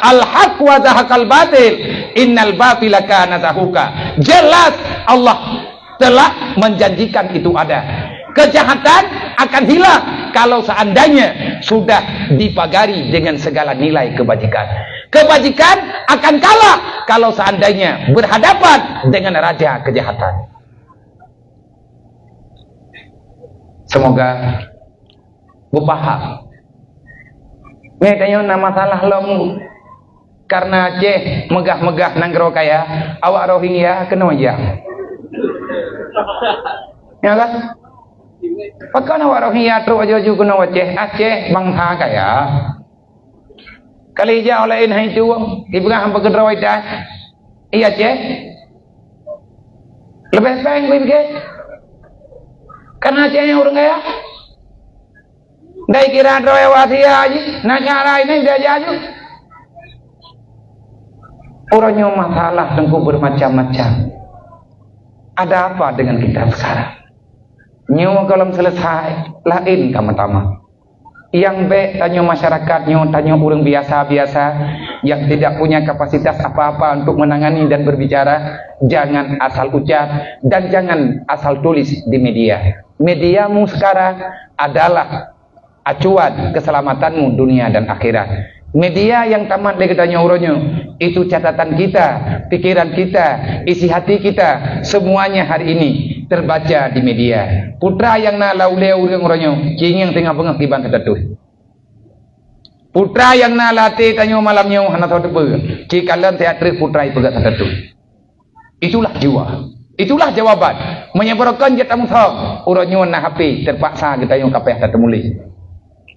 al-haq wa zahaqal batil innal batila kana zahuqa. Jelas Allah telah menjanjikan itu ada. Kejahatan akan hilang kalau seandainya sudah dipagari dengan segala nilai kebajikan. Kebajikan akan kalah kalau seandainya berhadapan dengan raja kejahatan. Semoga berpaham. Nih tanya nama masalah lom karena Aceh megah-megah nanggro kaya awak Rohingya kena aja. Ya kan? Pakai awak Rohingya terus aju kena Aceh bangsa kaya. Kali jauh lain hai tu, ibrah hampa kedrawai dah. Iya Aceh. Lebih baik begitu. Karena Aceh yang orang kaya. Dai kira drawai wasia aja, nak cara ini dia jaju. Orangnya masalah tengku bermacam-macam. Ada apa dengan kita sekarang? Nyo kalau selesai, lain kama-tama. Yang baik tanya masyarakatnya, tanya orang biasa-biasa yang tidak punya kapasitas apa-apa untuk menangani dan berbicara, jangan asal ucap dan jangan asal tulis di media. Mediamu sekarang adalah acuan keselamatanmu dunia dan akhirat. Media yang tamat dari tanya orangnya, itu catatan kita, pikiran kita, isi hati kita, semuanya hari ini terbaca di media. Putra yang nak lauleu orang-orangnya, king yang tengah bengah kiban tertutup. Putra yang nak latih tanya malamnya, hana tahu apa, cikalan teater putra itu gak tertutup. Itulah jiwa, itulah jawaban. Menyebarkan jatah mutham, orangnya nak HP terpaksa kita yang kapeh tertemuli.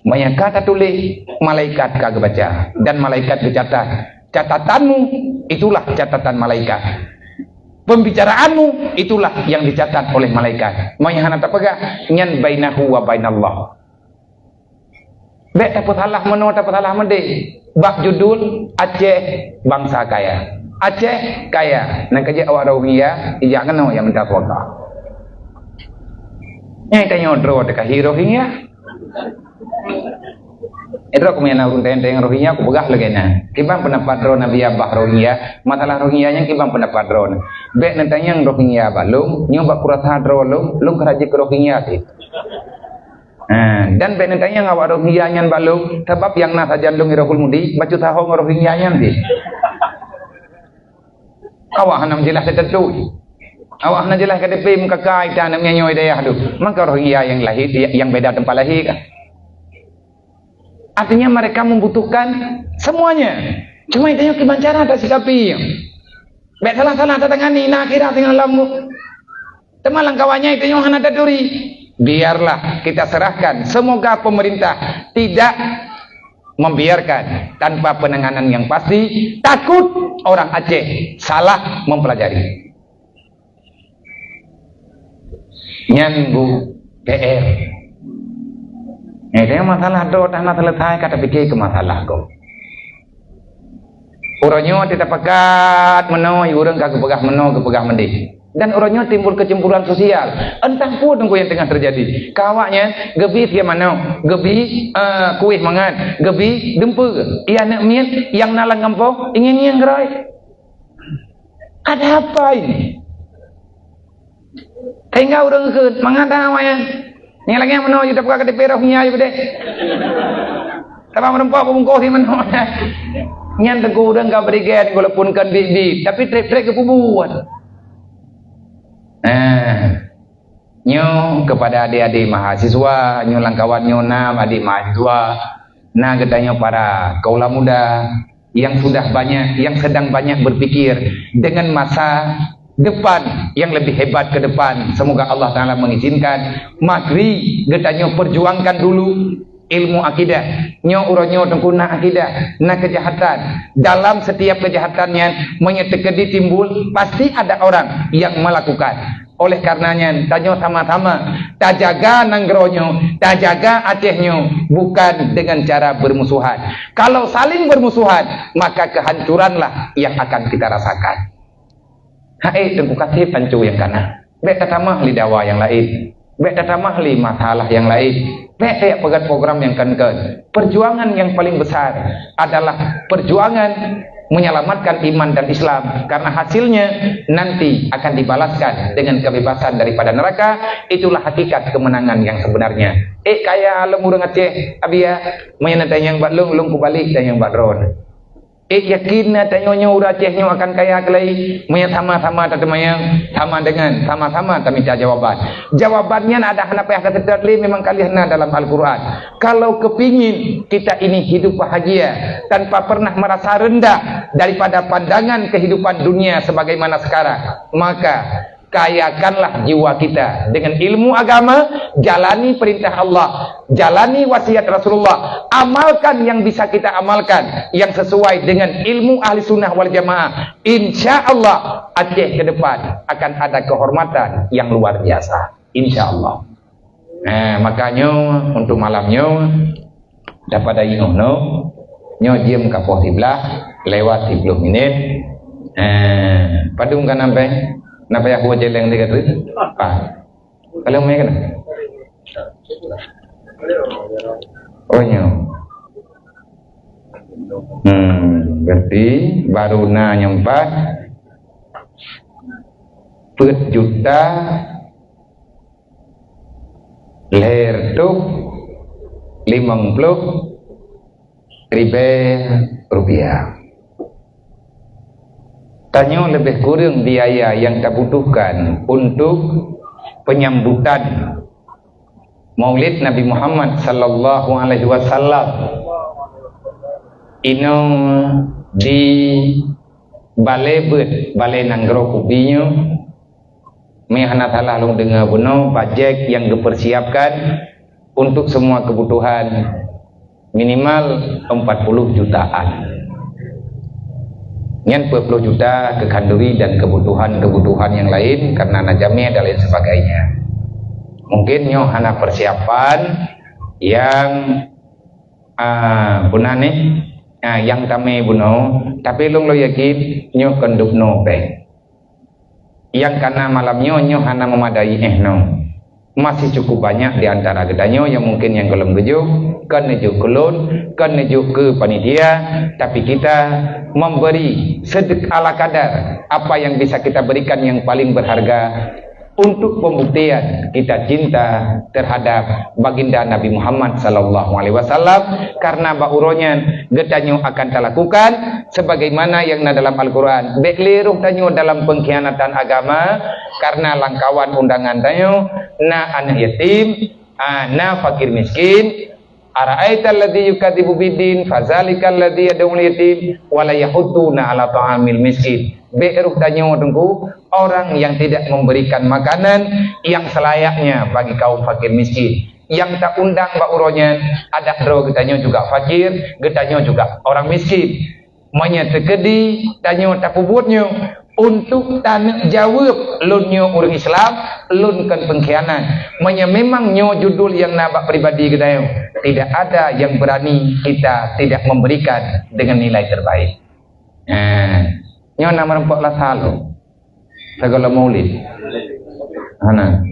Banyak kata tulis, malaikat kagak baca dan malaikat bercatat. Catatanmu itulah catatan malaikat. Pembicaraanmu itulah yang dicatat oleh malaikat. Mayahana tak pegah nyan bainahu wa bainallah. Bek dapat halah meno dapat halah mende. Bak judul Aceh bangsa kaya. Aceh kaya. Nak kerja awak Rohingya, ijak kena yang minta kuota. Nyai tanya dro dekat Rohingya. Itu aku punya urun tenteng Rohingya aku pegah lagi na. Kibang pendapat drone Nabi Abah Rohingya, masalah Rohingyanya kibang pendapat drone. Bek nentanya yang Rohingya balung, nyoba kurasa drone lung keraji ke Rohingya sih. Dan bek nentanya ngawak Rohingyanya balung, sebab yang nasa jandung Irahul Mudi, baca tahu Rohingyanya sih. Awak hanam jelas tertentu. Awak hanam jelas KDP muka kaitan namanya nyoy daya tu. Maka Rohingya yang lahir yang beda tempat lahir kan. Artinya mereka membutuhkan semuanya. Cuma itu yang kibancara tak sikapi. Baik salah-salah tak tangani, nak kira tinggal lamu. Temalang kawannya itu yang hana daduri. Biarlah kita serahkan. Semoga pemerintah tidak membiarkan tanpa penanganan yang pasti. Takut orang Aceh salah mempelajari. Nyanggu PR. Itu yang masalah do dah nak selesai kata fikir ke masalah kau. Orangnya tidak pekat meno, orang kagak pegah meno, kepegah mendih. Dan orangnya timbul kecemburuan sosial. Entah pun tunggu yang tengah terjadi. Kawaknya gebi dia mano, gebi kuih mangan, gebi dempur. Ia nak mian yang nalang kampung ingin yang gerai. Ada apa ini? Hingga orang ke mengata awaknya. Yang lagi yang mana kita buka KTP Rohingya juga deh. Tapi merempak pembungkus di mana? Yang teguh dah enggak berikan walaupun kan bibi, tapi trek-trek ke pubuan. Nyo kepada adik-adik mahasiswa, nyo langkawan nyo nam adik mahasiswa, nah katanya para kaula muda yang sudah banyak, yang sedang banyak berpikir dengan masa depan yang lebih hebat ke depan, semoga Allah Ta'ala mengizinkan. Mari getanya perjuangkan dulu ilmu akidah, nyo uronyo tengkuna akidah, na kejahatan. Dalam setiap kejahatannya menyetekedi timbul, pasti ada orang yang melakukan. Oleh karenanya tanyo sama-sama tak jaga nanggronyo, tak jaga Acehnya, bukan dengan cara bermusuhan. Kalau saling bermusuhan, maka kehancuranlah yang akan kita rasakan. Hai tengku kasih pancu yang kana. Bek tatamah li dawa yang lain. Bek tatamah li masalah yang lain. Bek kayak pegat program yang kan. Perjuangan yang paling besar adalah perjuangan menyelamatkan iman dan Islam, karena hasilnya nanti akan dibalaskan dengan kebebasan daripada neraka. Itulah hakikat kemenangan yang sebenarnya. Kaya alam urang Aceh abia menyenatanya yang bat lung kubalik dan yang bat ron. Yakin tanya urang Acehnya akan kaya kelai, sama-sama tatemayang sama dengan sama-sama kami minta jawaban. Jawabannya ada hendak payah kata memang kalian dalam Al-Quran. Kalau kepingin kita ini hidup bahagia tanpa pernah merasa rendah daripada pandangan kehidupan dunia sebagaimana sekarang, maka kayakanlah jiwa kita dengan ilmu agama, jalani perintah Allah, jalani wasiat Rasulullah, amalkan yang bisa kita amalkan, yang sesuai dengan ilmu ahli sunnah wal jamaah. Insya Allah Aceh ke depan akan ada kehormatan yang luar biasa, insya Allah. Makanya untuk malamnya dapat ada nyo jam kapok sebelah lewat 30 menit. Padung kan sampai napa ya aku jeleng dekat tu? Kalau mai kan? Oh nyo. Berarti baru na nyempat pet juta leher tu 50.000 rupiah. Tanya lebih kurang biaya yang kita butuhkan untuk penyambutan Maulid Nabi Muhammad sallallahu alaihi wasallam ino di balai nanggro kupinyo mehana talah long dengar buno pajak yang dipersiapkan untuk semua kebutuhan minimal 40 jutaan. Nyan 40 juta ke kanduri dan kebutuhan-kebutuhan yang lain karena najami dan lain sebagainya. Mungkin nyo hana persiapan yang bunane yang kami buno, tapi long lo yakin nyo kenduk no pe. Yang karena malam nyo hana memadai no. Masih cukup banyak di antara kedanyo yang mungkin yang belum gejuk, kan nejuk kelon, kan nejuk ke panitia, tapi kita memberi sedekah ala kadar apa yang bisa kita berikan yang paling berharga untuk pembuktian kita cinta terhadap baginda Nabi Muhammad sallallahu alaihi wasallam, karena bauronya gedanyo akan terlakukan sebagaimana yang dalam Al-Qur'an. Bekliruh tanyo dalam pengkhianatan agama karena langkawan undangan tanyo na anak yatim, na fakir miskin. Ara'aita alladhi yukadzibu biddin fazalika alladhi yad'ul yatim wa la yahudduna 'ala ta'amil miskin. Beruh tanyo tunggu orang yang tidak memberikan makanan yang selayaknya bagi kaum fakir miskin. Yang tak undang bauronya ada dro getanyo juga fakir, getanyo juga orang miskin. Menyetekedi tanyo tak pubutnyo untuk tanah jawab lunyo orang Islam, lun kan pengkhianat. Memang nyo judul yang nabak pribadi getanyo. Tidak ada yang berani kita tidak memberikan dengan nilai terbaik. Nyo nama rempoklah selalu segala maulid hana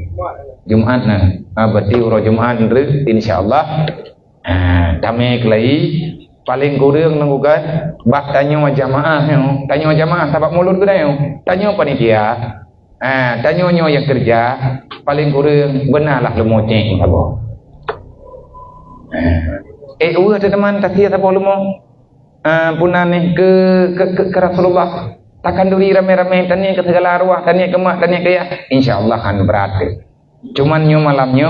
Jumat berarti uro Jumat ndre insyaallah kami kelai paling kurang nanggukan bak tanyo jamaah sabab mulut gedayo tanyo panitia tanyo nyo yang kerja paling kurang benarlah lemoceng sabo udah teman tak dia sabo lemo punane ke Rasulullah takkan duri rame-rame tanya ke segala arwah, tanya ke mak, tanya ke ya, insyaallah kan berarti. Cuman nyo malamnya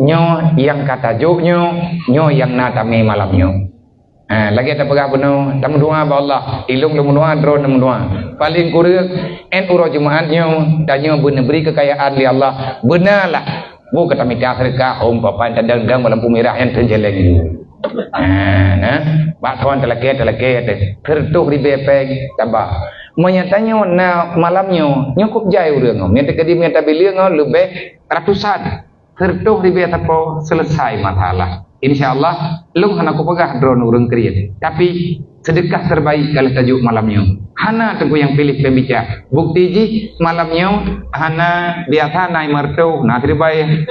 nyo yang kata nyo yang natame malamnya. Lagi ada pegah beno, tamu doa ba Allah, ilung lu doa dro namu doa. Paling kurang uro Jumaat nyo tanya bener beri kekayaan li Allah, benarlah. Bu kata mita sedekah om papan tandang malam merah yang terjeleng. Bakwan telake tertuh di bepeng tabah menyatanya na malamnya nyukup jai urang minta kedi minta bilang lebih ratusan tertuh di betapo selesai masalah insyaallah lung hana ku pegah drone urang kriet tapi sedekah terbaik kalau tajuk malamnya hana tengku yang pilih pembicara bukti ji malamnya hana biasa naik mertu nah terbaik.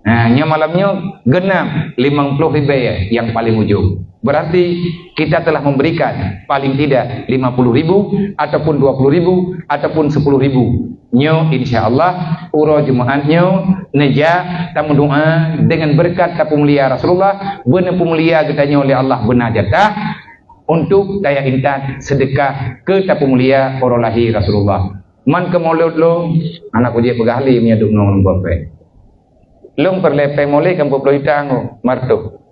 Nya malamnya genap 50.000 yang paling ujung. Berarti kita telah memberikan paling tidak 50.000 ataupun 20.000 ataupun 10.000. Nyo insyaallah uro Jumaatnya neja tamu doa dengan berkat tapu mulia Rasulullah benar pemulia katanya oleh Allah benar jatah untuk daya intan sedekah ke tapu mulia uro lahir Rasulullah. Man ke maulud lo anak uji pegahli menyaduk nong bape. Long perlepe mulai kan popularitas martu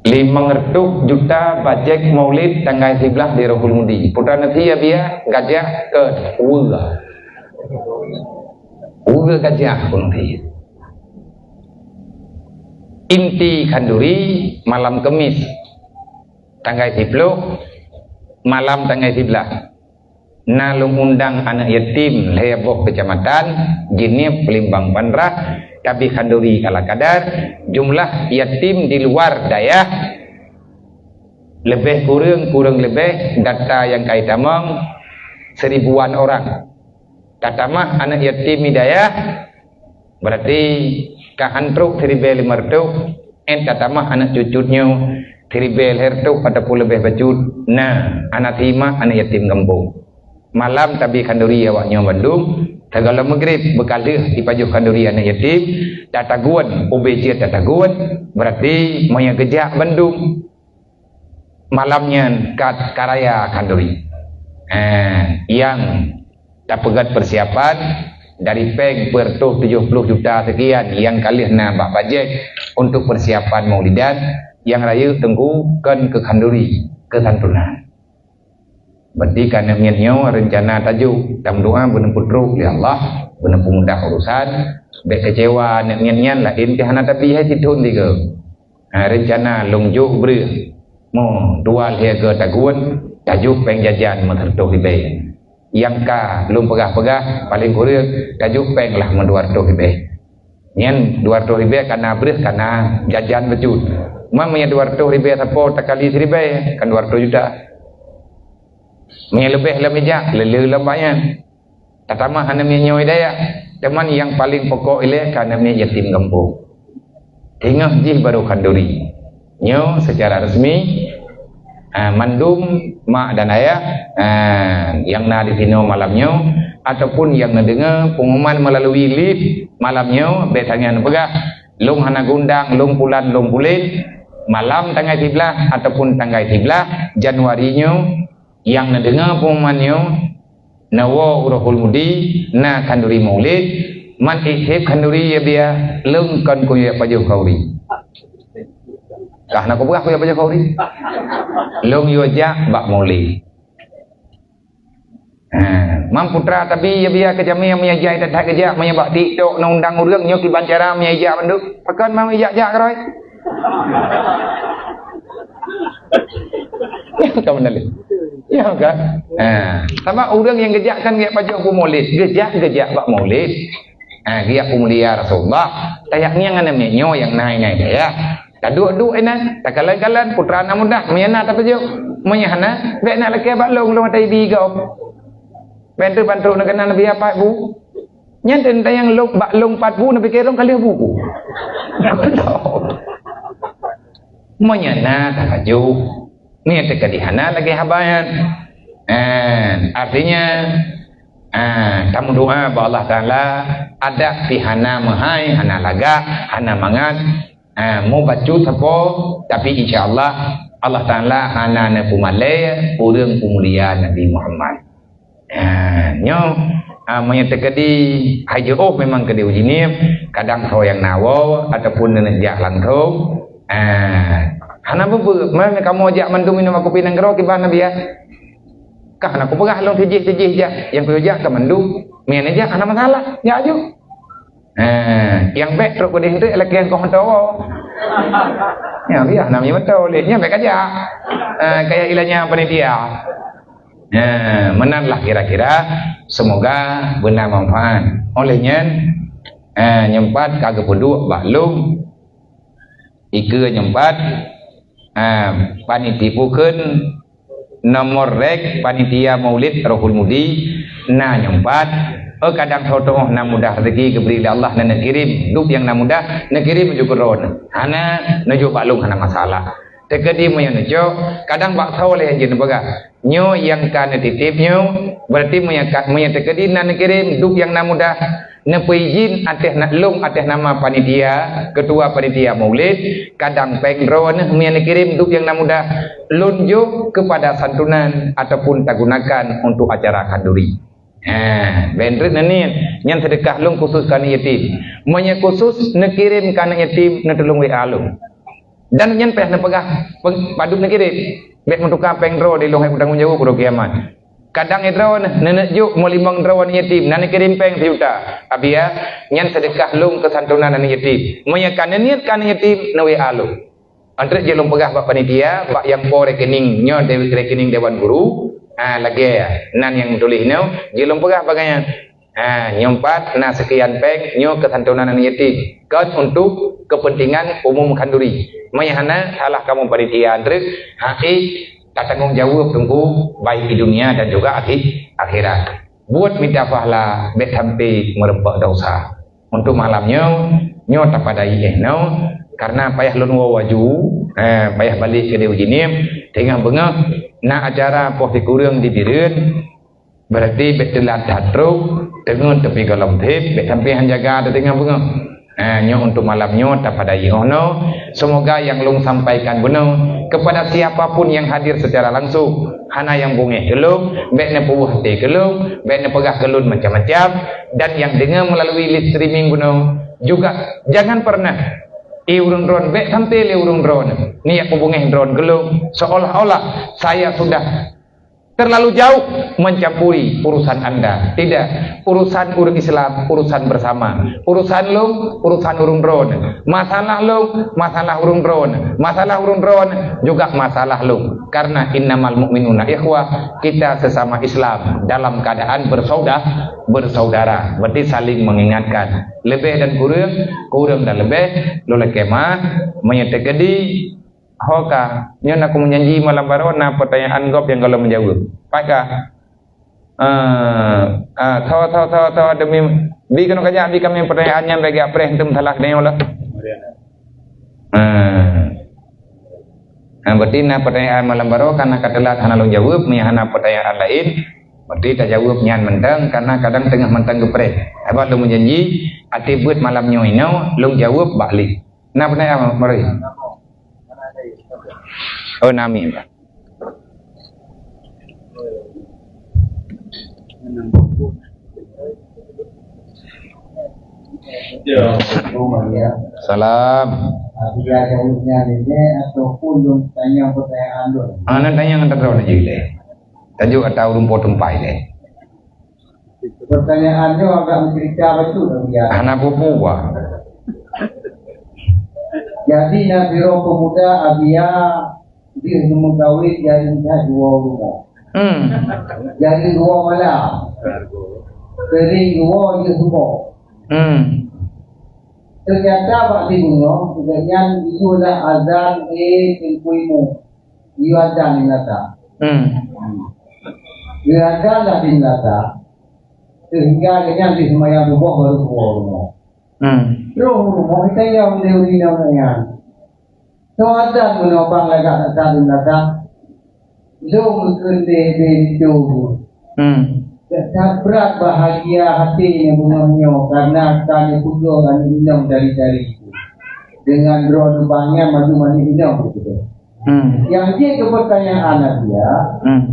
500 juta budget maulid tanggal 11 di Rohul Mudi putra nanti ya biar gajah ke Wula Uga gajah pun dia. Inti kanduri malam Kemis tanggal 10 malam tanggal 11 nalung undang anak yatim leboh kecamatan Jinip Pelimbang Panrah tapi kanduri kala kadar jumlah yatim di luar daya lebih kurang lebih data yang kait tamang 1000-an orang. Tatamah anak yatim di daya berarti kahantruk 1,500 tatamah anak cucunya 1,500 ataupun lebih bacut. Nah, anak timah anak yatim kampung. Malam tabi kanduri awaknya Bandung. Segala maghrib bekalih di pajuh kanduri anak yatim. Tataguan OBC tataguan berarti maya gejak Bandung. Malamnya karaya kanduri. Yang tak pegat persiapan dari peng pertuh 70 juta sekian yang kali nambah bajet untuk persiapan maulidan yang raya tengku kan ke kanduri ke santunan. Berarti karena niatnya rencana tajuk tam doa benar putruk ya Allah benar mudah urusan be kecewa niatnya lain tihana tapi hai situn tiga. Rencana longjuk bre mo dual hega tagun tajuk peng jajan mentertuh di bay. Yang ka belum pegah-pegah paling kurang tajuk peng lah menduar tuh ibe nyen duar tuh ibe karena beres karena jajan becut mamanya duar tuh ibe sapo takali 1,000 kan 200 juta lebih lemejak lele lembayan tatamah hana nyoy daya teman yang paling pokok ile karena yatim kampung tingah jih baru kanduri nyo secara resmi mandum mak dan ayah yang nak ditino malamnya ataupun yang mendengar pengumuman melalui lift malamnya betangan pegah long hana gundang long pulan long pulin malam tanggal 13 ataupun tanggal 13 Januarinya yang mendengar pengumumannya nawa urahul mudi na kanduri maulid man ihib kanduri ya biya lengkan kuya pajuh kauri kah nak pegah kuya pajuh kauri long yoja bak maulid. Mam putra tapi ya biar kerja yang menyajai tak kerja menyebak TikTok nak undang urang nyo ki bancara menyajak banduk pakan mam ijak-jak roy. Ya kau menali. Ya kan? Sama urang yang gejakkan gak pajak ku maulid, gejak bak maulid. Dia umulia Rasulullah. Tayaknya ngana menyo yang naik ya. Taduk-duk enak, tak kalan-kalan putra anak muda menyana tak tajuk. Menyana, baik nak laki balong atai digau. Bantu nak kenal Nabi apa bu? Nyanten tayang long 40 Nabi kerong kali bu. Menyana tak tajuk. Ni tak kadihana lagi habayan. Artinya tamu doa ba Allah Taala ada pihana mahai hana laga hana mangat mau bacu sapo tapi insyaallah Allah Taala hana na pumale urang pumulia Nabi Muhammad. Nyo menyatakan hajo memang kedi ujini kadang kau yang nawo ataupun nenejak langkau hana bubu mana kamu ajak mandu minum aku pinang gero kiban Nabi ya kah aku pegah long tejih je yang ku ajak ke mandu mian aja hana masalah ya ajo yang baik terus kau dihindari lagi yang kau tahu ya biar namanya betul lihatnya baik aja kayak ilahnya panitia menanlah kira-kira semoga benar manfaat olehnya nyempat kagak peduk baklum ike nyempat panitia pukun nomor rek panitia maulid rohul mudi na nyempat kadang totoh na mudah rezeki keberi Allah na kirim duk yang na mudah na kirim juga ron hana nuju baklum hana masalah tekedi moyan nuju kadang bak tahu leh jen baga nyo yang kan titipnyo berarti moyan tekedi na kirim duk yang na mudah na peizin ateh nak long ateh nama panitia ketua panitia maulid kadang pengron moyan kirim duk yang na mudah lunjuk kepada santunan ataupun tak gunakan untuk acara kanduri. Bendrit nani yang sedekah long khusus kan yatim moyan khusus nak kirim kan yatim nak tolong WA long dan nyen peh nak pegah padu nak kirim bet mentukar pengro di long hai tanggung jawab pada kiamat kadang idron nenek juk mo limang drawan yatim nan kirimpeng tiuta abia nyan sedekah lung kesantunan nan yatim moya kan niat kan yatim nawe alu andre je lung pegah bak panitia bak yang po rekening nyo dewi rekening dewan guru lagi nan yang tulis nyo je lung pegah bagaian nyompat na sekian peng nyo kesantunan nan yatim kan untuk kepentingan umum kanduri moya hana salah kamu panitia andre tak tanggung jawab tunggu baik di dunia dan juga akhirat. Buat minta pahala bet sampai merempak dosa. Untuk malamnya nyo tak pada no karena payah lun waju payah balik ke dewi jinim tengah bengah na acara poh dikurang di bireun berarti bet telat datro dengan tepi galam tip bet sampai hanjaga ada tengah bengah. Nyo untuk malamnya tak pada no semoga yang lung sampaikan benar kepada siapapun yang hadir secara langsung hana yang bungeh gelung baik ne puuh hati gelung baik ne pegah gelun macam-macam dan yang dengar melalui live streaming gunung juga jangan pernah urung drone baik sampai urung drone niat bungeh drone gelung seolah-olah saya sudah terlalu jauh mencampuri urusan anda. Tidak, urusan urung Islam, urusan bersama. Urusan lu, urusan urung drone. Masalah lu, masalah urung drone. Masalah urung drone juga masalah lu. Karena innamal mu'minuna ikhwah, kita sesama Islam dalam keadaan bersaudara. Berarti saling mengingatkan. Lebih dan kurang dan lebih. Lula kemah menyetegedi hoka, nyo nak menjanji malam baru na pertanyaan gop yang kalau menjawab. Pakai tho demi bi kanu kaja bi kami pertanyaannya bagi apreh entum talak ne olah. Berarti na pertanyaan malam baru karena katelat hana long jawab, hana pertanyaan lain. Berarti tak jawab nyan mentang karena kadang tengah mentang gepreh. Abang lu menjanji ati buat malam nyo ino long jawab balik. Na pertanyaan mari. Oh nami Pak. Salam. Dia jawabnya ini ataupun dong tanya pertanyaan dong. Anak tanya ngan terus aja le. Tajuk atau rumput tumpai le. Pertanyaannya agak mencerita betul dia. Anak pupu wah. Jadi Nabi Roh pemuda Abia dia mengkawin jadi dua rumah. Jadi dua malam. Kering dua je semua. Ternyata Pak Dibuno, sebenarnya itu adalah azan tempuimu. Itu azan di Nata. Itu azan dah di Nata. Sehingga dia di semayang rumah baru keluar rumah. Rumah kita yang dewi namanya. So azan menopang lagak azan di Nata. Jom kerja jauh. Tak berat bahagia hati yang bunga karena kami pujuk kami minum dari itu dengan roh lubangnya maju minum begitu. Yang dia kepertanyaan dia,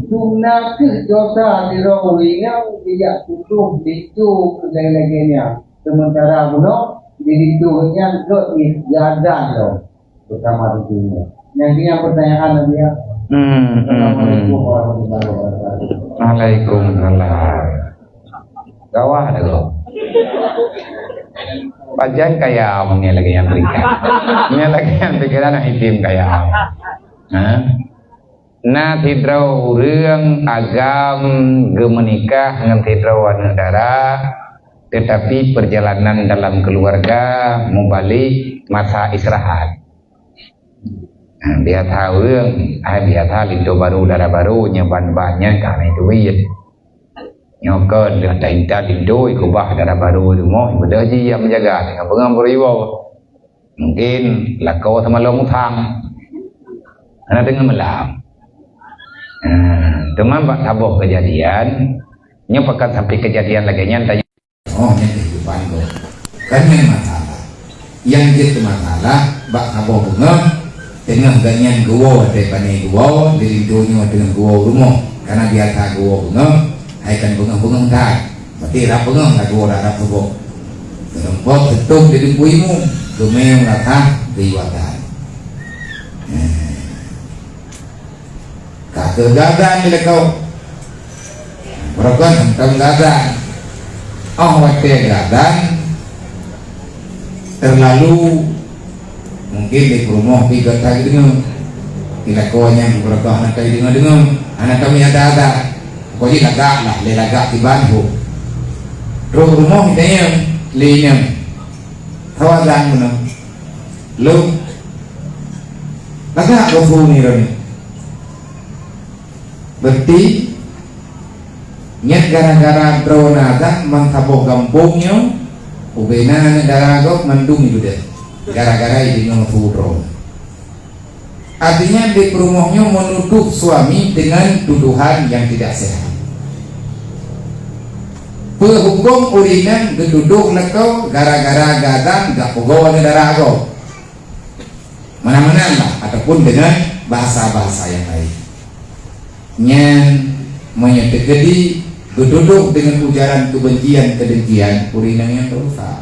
sunat dosa di roh winang tidak tutup itu lagi-laginya. Sementara bunuh diitunya dot ni jadan loh bersama di sini. Yang dia pertanyaan dia. Assalamualaikum warahmatullahi wabarakatuh. Waalaikumsalam. Gawah ada kok. Pajan kaya omongnya lagi yang berikan. Ini lagi yang pikiran itim kaya om. Nah tidrau urang agam gemenikah dengan tidrau negara, tetapi perjalanan dalam keluarga membalik masa istirahat. Dia tahu dia tahu itu baru darah baru nyaban banyak karena itu duit nyokot dia tak lindo ikubah darah baru itu mau ibadah ji yang menjaga dengan pengambil riwa mungkin lakau sama long thang karena dengan malam teman pak tabok kejadian nyopakan sampai kejadian lagi tanya oh ini kehidupan kok kan yang masalah yang jadi masalah pak tabok bunga tengah ganyan gua daripada gua dirindunya dengan gua rumah karena biasa gua bunga aikan bunga tak berarti rap bunga tak gua rap bunga tempat tutup di lingkuimu lumeng rata riwatan kagagagan bila kau Rokan hentam gadan. Oh waktu gadan terlalu mungkin di rumah tiga tadi dengan tidak konya beberapa anak tadi dengan anak kami ada kau jadi lagak lah lelagak di bantu rumah kita linya kawasan mana lu lagak kau ni roni berarti nyet gara-gara drone ada mengtabok kampungnya ubena negara gok mendung itu deh gara-gara ini ngomong drone artinya di rumahnya menuduh suami dengan tuduhan yang tidak sehat pehukum urinan geduduk lekau gara-gara gadang gak pegawai negara gok mana-mana lah ataupun dengan bahasa-bahasa yang lain nyen menyetegedi geduduk dengan ujaran kebencian kedengkian urinan yang terusak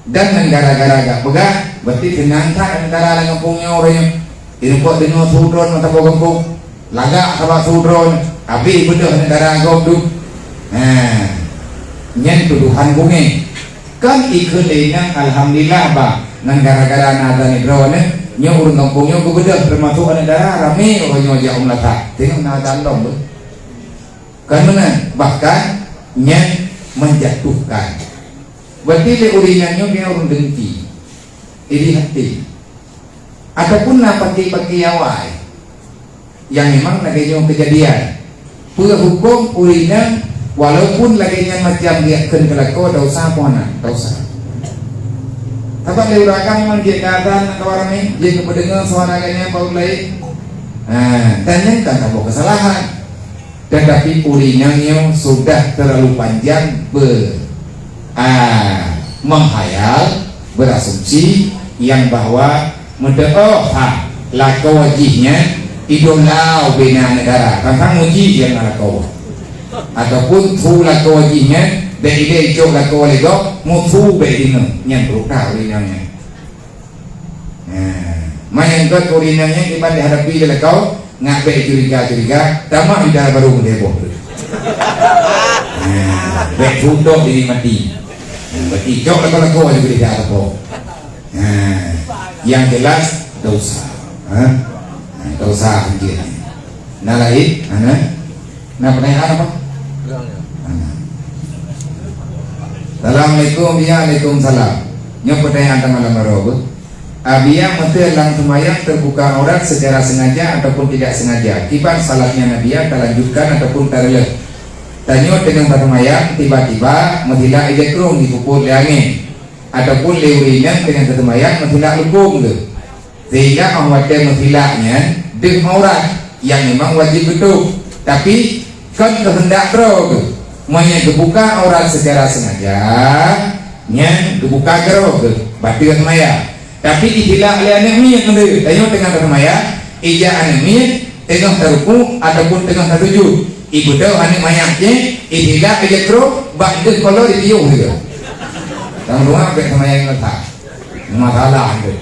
dan gara-gara gak pegang berarti kenantan antara dengan kampungnya orang yang ini kok dengan sudron mata kampung lagak sama sudron tapi betul negara gak tu nyen tuduhan bungi kan ikut dengan alhamdulillah bah dengan gara-gara nada ni drone nya urang kampungnya ku bedah termasuk negara rame orang yang umlata tengok nada dong kan mana bahkan nyen menjatuhkan berarti le urinannya dia orang dengki iri hati ataupun nak pakai awal yang memang lagi yang kejadian pula hukum urinan walaupun lagi yang macam dia akan kelakau dosa pohon dosa apa dia urakan memang dia kata kawan ni dia kependengar suaranya bau lain dan yang tak tahu kesalahan tetapi urinannya sudah terlalu panjang menghayal berasumsi yang bahwa mendeoh lako wajihnya idolau bina negara tentang uji yang lako ataupun tu lako wajihnya dan ide jok lako lego mutu bedino yang berupa urinannya main ke urinannya kita dihadapi oleh kau ngabe curiga tamak idara baru mendeboh betul diri mati berarti jok lako juga tidak apa yang jelas dosa dosa anjir nah lain nah pertanyaan apa Assalamualaikum Waalaikumsalam nyok pertanyaan tentang malam Abiyah menteri lang semayang terbuka aurat secara sengaja ataupun tidak sengaja kibar salatnya Nabiya terlanjutkan ataupun terleh tanya dengan bersemayang tiba-tiba mentilak ejekrung di pupuk angin ataupun leurinan dengan bersemayang mentilak lubung tu sehingga mengwajar mentilaknya dengan aurat yang memang wajib betul tapi kan kehendak tu maknya kebuka aurat secara sengaja nya kebuka gerok batil semayang tapi istilah liane miyat nanti tanya dengan bersemayang ija ane miyat tengah teruku ataupun tengah tertuju ibu tahu anak mayatnya istilah ejekrung batil kalau ditiup juga dalam rumah bersemayang letak masalah tu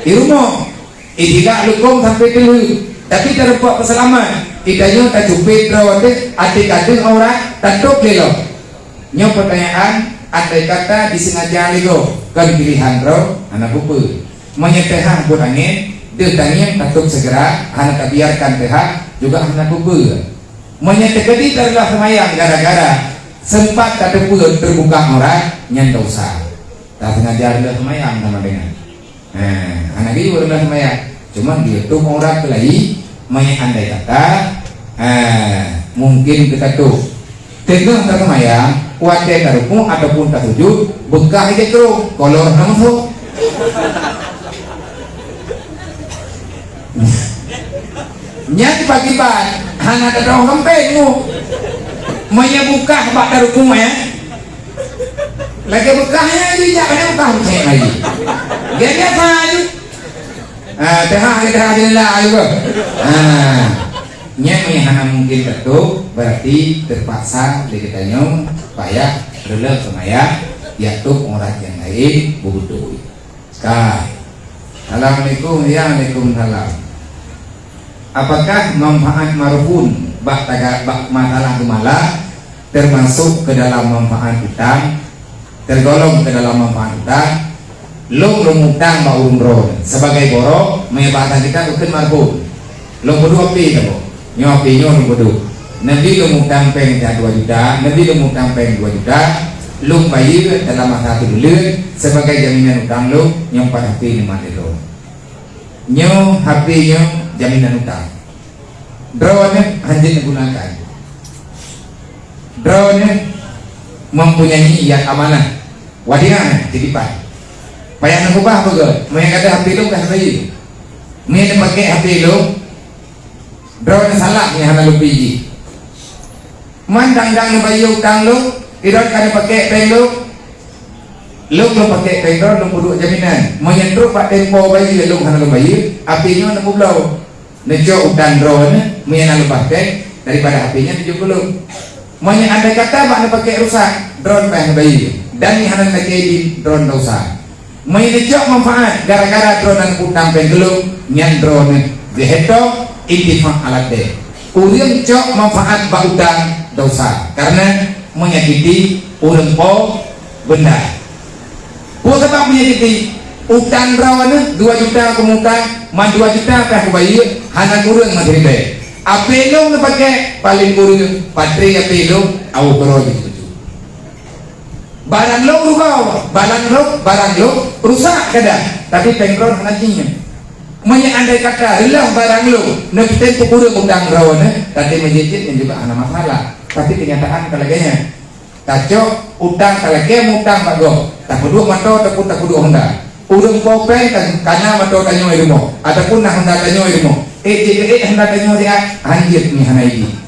di rumah tidak lukum sampai dulu tapi terdapat keselamat idanya tak cupit rawat adik-adik orang tutup lelo nyo pertanyaan andai kata disengaja lego kan pilihan roh anak buku menyetehah buat angin dia tanya tutup segera anak biarkan tehak juga anak buku menyetehadi adalah semayang gara-gara sempat kata pula terbuka orang nyan dosa tak sengaja adalah semayang sama dengan anak itu adalah semayang cuman dia tuh orang kelai andai kata mungkin kita tuh tengah tak semayang kuatnya taruku ataupun tak sujud bekah aja terus kolor langsung nyati pagi-pagi hanya ada orang kempengmu buka bak taruku ya lagi bekahnya aja jangan bekah saya lagi dia apa aja tehah juga hanya mungkin betul berarti terpaksa dikitanya supaya relak semaya yaitu orang yang lain butuh sekali. Assalamualaikum Waalaikumsalam. Apakah manfaat marhum bak masalah malah termasuk ke dalam manfaat utang, tergolong ke dalam manfaat utang. Long utang ba umroh sebagai borok menyebabkan kita ukun marbun. Long berdua api tak bo? Nyopi long berdua. Nabi long utang peng 2 juta, Nabi long utang peng 2 juta. Long bayar dalam masa 1 bulan sebagai jaminan utang long yang pada api 5 juta. Nyo HP nyo jaminan utang. Drone hanya digunakan. Drone mempunyai iat amanah. Wadiah titipan. Payah nak ubah apa? Mau yang ada HP lu kan bayi. Mau yang pakai HP lu, drone salah ni hana lu pergi. Mandang-dang bayi utang lu, tidak ada pakai peng lu pakai peng lu kudu jaminan. Mau yang drone pak tempo bayi lu hana lu bayi, HP-nya nak ubah. Nejo utang drone, mau yang lu pakai daripada HP-nya 70. Mau yang ada kata pak nak pakai rusak, drone payah bayi. Dan ni hana pakai di drone rusak. Menjejak manfaat gara-gara drone dan utang penggelung nyan drone dihetok intifak alat deh. Urang cok manfaat ba utang dosa karena menyakiti urang po benda. Po sebab menyakiti utang rawan 2 juta kemutang, man 2 juta kah bayar hana urang madribe. Apelong na pakai paling urang patri apelong au berodi. Barang lo rugaw, barang lo rusak kadang, tapi pengron nantinya. Manya andai kata hilang barang lo, nepten pukul undang rawan, tadi menjijit yang juga anak masalah. Tapi kenyataan kalaganya, taco utang kalagnya utang bago, tak kudu mato, tak kudu honda. Urung kopeng karena mato tanyo ilmu, ataupun nak honda tanyo ilmu. Jika honda tanyo dia anjir ni hana ini.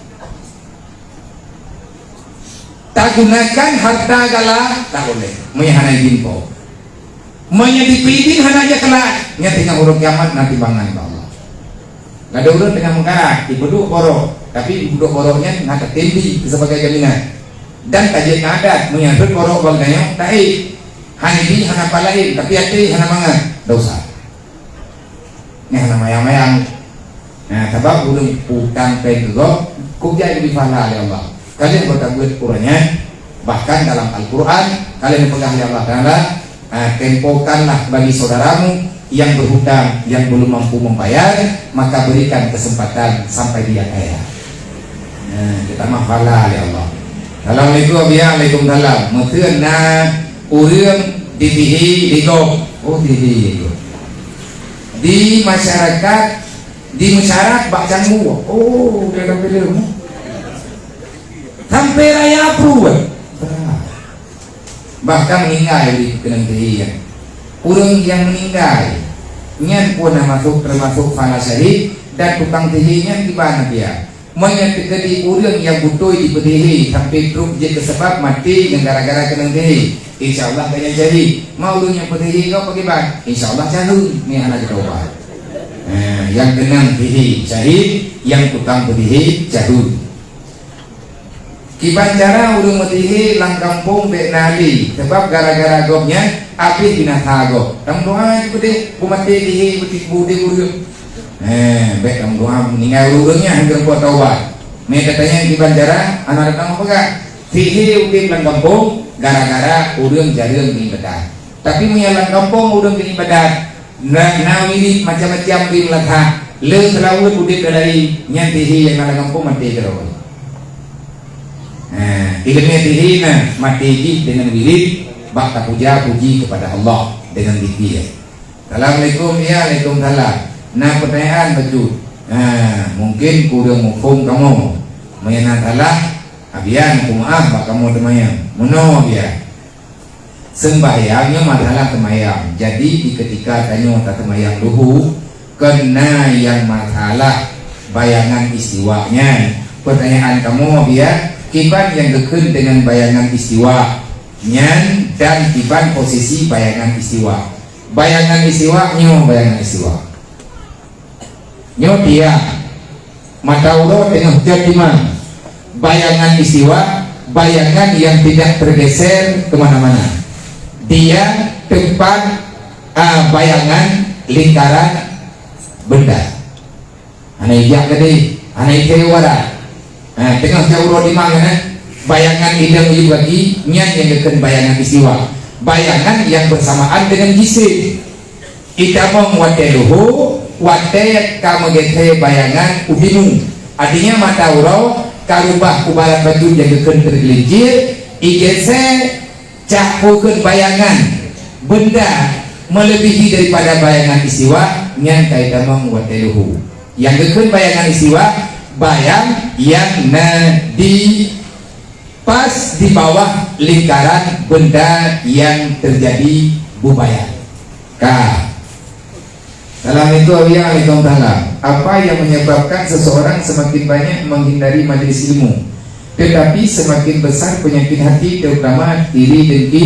Tak gunakan harta galah tak boleh menghana izin po menyedipidin hana aja kelak nya tinggal huruf kiamat nanti bangan Allah nggak ada urut dengan mengkarak ibuduk borok tapi ibuduk boroknya nggak ketimbi sebagai jaminan dan kajian adat menyambut borok baganya ta'i hana ini hana palain tapi hati hana mangan dosa ini hana mayang-mayang nah sebab urung utang pegok kubjai lebih pahala oleh Allah. Kalian bertanggung ukurannya, bahkan dalam Al-Quran kalian pegang Allah Ta'ala, tempokanlah bagi saudaramu yang berhutang yang belum mampu membayar, maka berikan kesempatan sampai dia kaya. Kita mahfala oleh Allah. Assalamualaikum warahmatullahi wabarakatuh. Mungkin urang dibihi digok, di masyarakat bakcang muwa. Dalam filmmu. Sampai raya pun bahkan meninggal di kenangkian urang yang meninggal nyan pun termasuk fala syahid dan tukang tihinya di mana dia menyebut urang yang butuh dipedihi sampai truk je kesebab mati gara-gara kenangkian insyaallah kaya jadi mau urang yang pedihi kau bagaimana insyaallah jauh ni anak kita yang kenang tihi syahid yang tukang pedihi jauh. Kiban cara urung metihi lang kampung dek nali sebab gara-gara gobnya api binasa gob. Tam doa itu deh kumati dihi butik budi urung. Baik tam doa meninggal urungnya hampir kuat taubat. Me katanya kiban cara anak datang apa gak? Tihi utik lang kampung gara-gara urung jarang ibadat. Tapi punya lang kampung urung ibadat. Nawili macam-macam bin lakha. Le selalu udik dari nyantihi yang lang kampung mati terus. Ilmu dihina mati dengan wirid bak puja puji kepada Allah dengan zikir. Assalamualaikum ya waalaikumsalam. Nah pertanyaan betul. Mungkin kurang mufhum kamu. Menyenang salah abian kumaah bak kamu temayang. Mono dia. Sembahyangnya masalah temayang. Jadi di ketika tanya tak temayang dulu kena yang masalah bayangan istiwanya. Pertanyaan kamu biar kiban yang dekun dengan bayangan istiwa nyan dan kiban posisi bayangan istiwa. Bayangan istiwa nyo bayangan istiwa. Nyo dia mata ulo dengan jadiman. Bayangan istiwa bayangan yang tidak tergeser kemana-mana. Dia tempat bayangan lingkaran benda. Anai jak gede, anai tewara. tengah jauh di mana bayangan idam uji bagi nyan yang dekat bayangan istiwa, bayangan yang bersamaan dengan gisim. Ita memwate luhu wate kamu gete bayangan ubimu, artinya mata urau karubah kubalan batu yang dekat tergelincir igese cakukan bayangan benda melebihi daripada bayangan istiwa nyan kaita memwate luhu. Yang dekat bayangan istiwa bayang yang di pas di bawah lingkaran benda yang terjadi bubayang. Dalam itu Alaikum Ta'ala, apa yang menyebabkan seseorang semakin banyak menghindari majelis ilmu, tetapi semakin besar penyakit hati, terutama iri dengki.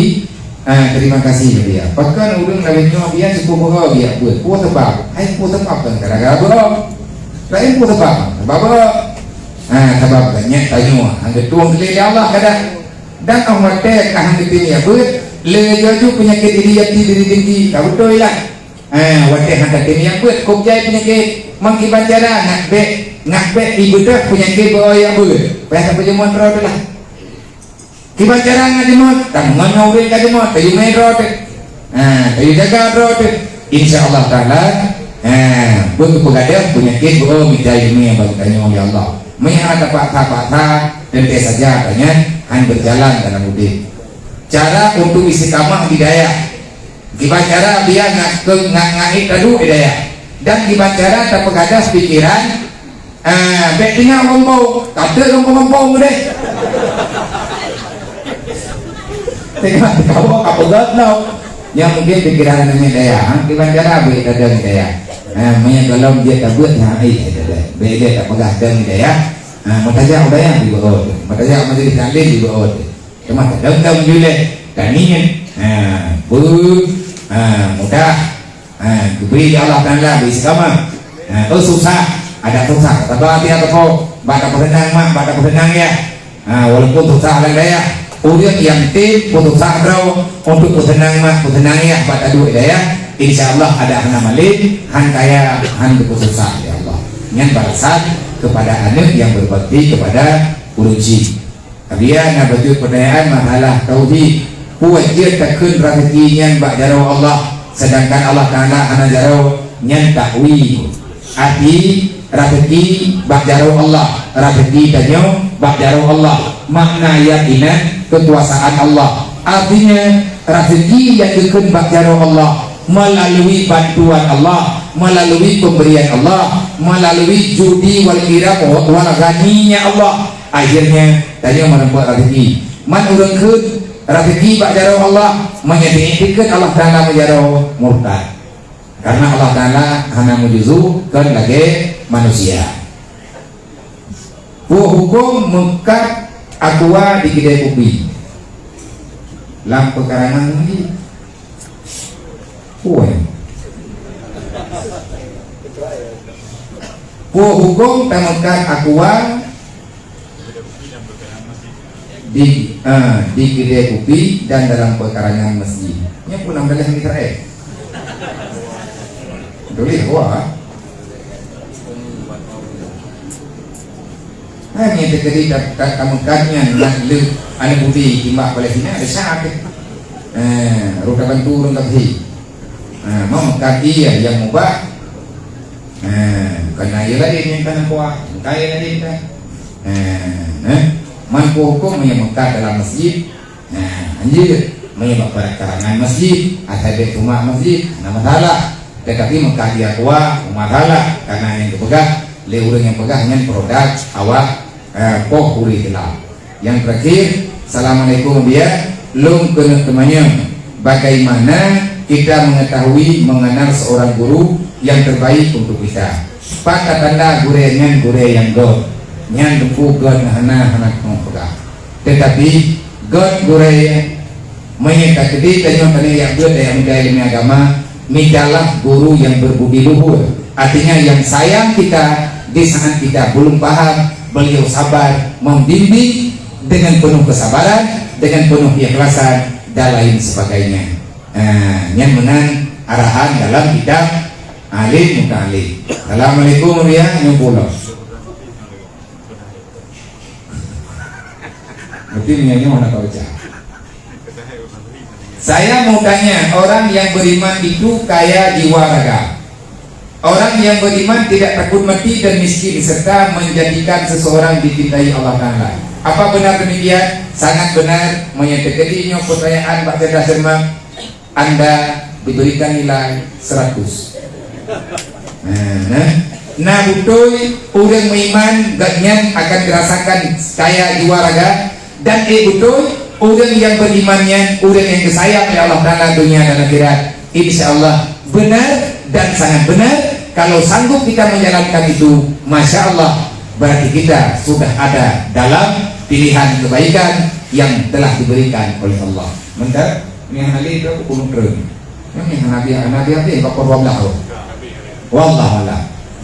Terima kasih dia. Bahkan urang lainnya dia cukup bahagia buat puas sebab, kan gara-gara lain pun sebab sebab banyak tanya angkat tuang kelih Allah kadang dan orang mati kahang itu ya buat lejaju penyakit diri tinggi tak betul lah watih angkat ini yang buat kubjai penyakit mengibacara ngakbe ibu dah penyakit boya buat payah penjemuan roda lah kibacara ngajemot tak mengauri ngajemot tayu main roda tayu jaga roda insyaallah ta'ala buat pegadaian penyakit minta ilmu yang bertanya oleh Allah menghadap patah dan saja katanya han berjalan dalam mudik. Cara untuk istiqamah hidayah gimana cara dia ngai kadu hidayah dan gimana cara tak pegadas pikiran betingnya ngomong tak ada ngomong deh tengah kau apa no yang mungkin pikiran namanya hidayah gimana cara beri ada hidayah kalau dia tak buat dia tak pegang dan hidayah matajak udaya di bawah matajak majlis taklim di bawah cuma kadang-kadang juga kaningin mudah diberi Allah Ta'ala beristiqamah susah ada susah tapi hati atau baca pesenang baca pesenang ya walaupun susah lah daya udah yang tim susah bro untuk pesenang ya baca dua daya insyaallah ada anak malik han kaya han susah ya Allah yang balasan kepada anak yang berbakti kepada uruji. Kemudian nabaju pertanyaan masalah tauhid. Kuat dia takun rezeki bak jaro Allah, sedangkan Allah Taala ana jaro nyan takwi. Arti rezeki bak jaro Allah, rezeki danyo bak jaro Allah. Makna yakinan kekuasaan Allah. Artinya rezeki yang dikun bak jaro Allah melalui bantuan Allah, melalui pemberian Allah, melalui judi wal kirab wal ganinya Allah. Akhirnya tadi menempuh rezeki. Man urang keun rezeki bak jaro Allah menyediakan Allah Taala menjaro murtad. Karena Allah Taala hanya mujuzu kan lagi manusia. Hukum mengkat aqua di kedai kopi. Lam pekarangan lagi. Hukum temukan aqua di kedai kopi dan dalam pekarangan masjid. Ini pun ambil yang Israel. Boleh wah. Hanya terjadi temukannya nak lu ane budi timbak Palestina ada sakit. Roda bantu roda hi. Mau kaki yang mubah karena ia lagi yang tanah kuah kaya lagi kita mampu hukum yang mengkat dalam masjid anjir menyebab karangan masjid atau bait rumah masjid nama salah tetapi mengkat dia kuah masalah karena yang dipegang leurang yang pegangnya produk awak poh uri hilang. Yang terakhir assalamualaikum dia lum kena temannya bagaimana kita mengetahui mengenal seorang guru yang terbaik untuk kita. Pada tanda gure yang god nyan duku god hana pegang. Tetapi god gure menyatakan kedi tanyo tani yang god yang menjadi ilmu agama mintalah guru yang berbudi luhur. Artinya yang sayang kita di saat kita belum paham, beliau sabar membimbing dengan penuh kesabaran, dengan penuh ikhlasan dan lain sebagainya. Yang menang arahan dalam kitab alim muka alim. Assalamualaikum warahmatullahi wabarakatuh. Berarti niatnya mana tahu cak. Saya mau tanya, orang yang beriman itu kaya jiwa raga. Orang yang beriman tidak takut mati dan miskin serta menjadikan seseorang dicintai Allah Ta'ala. Apa benar demikian? Sangat benar. Menyatakannya pertanyaan Pak Cendra Sermang, Anda diberikan nilai 100. Nah betul, orang beriman ganyan akan dirasakan kaya jiwa raga. Dan betul, orang yang berimannya, orang yang disayang oleh Allah Ta'ala dunia dan akhirat, insya Allah benar dan sangat benar. Kalau sanggup kita menjalankan itu, Masya Allah, berarti kita sudah ada dalam pilihan kebaikan yang telah diberikan oleh Allah. Bentar, ini yang Ali itu aku kurung keren. Ini yang Nabi bakor wablah. Wallah.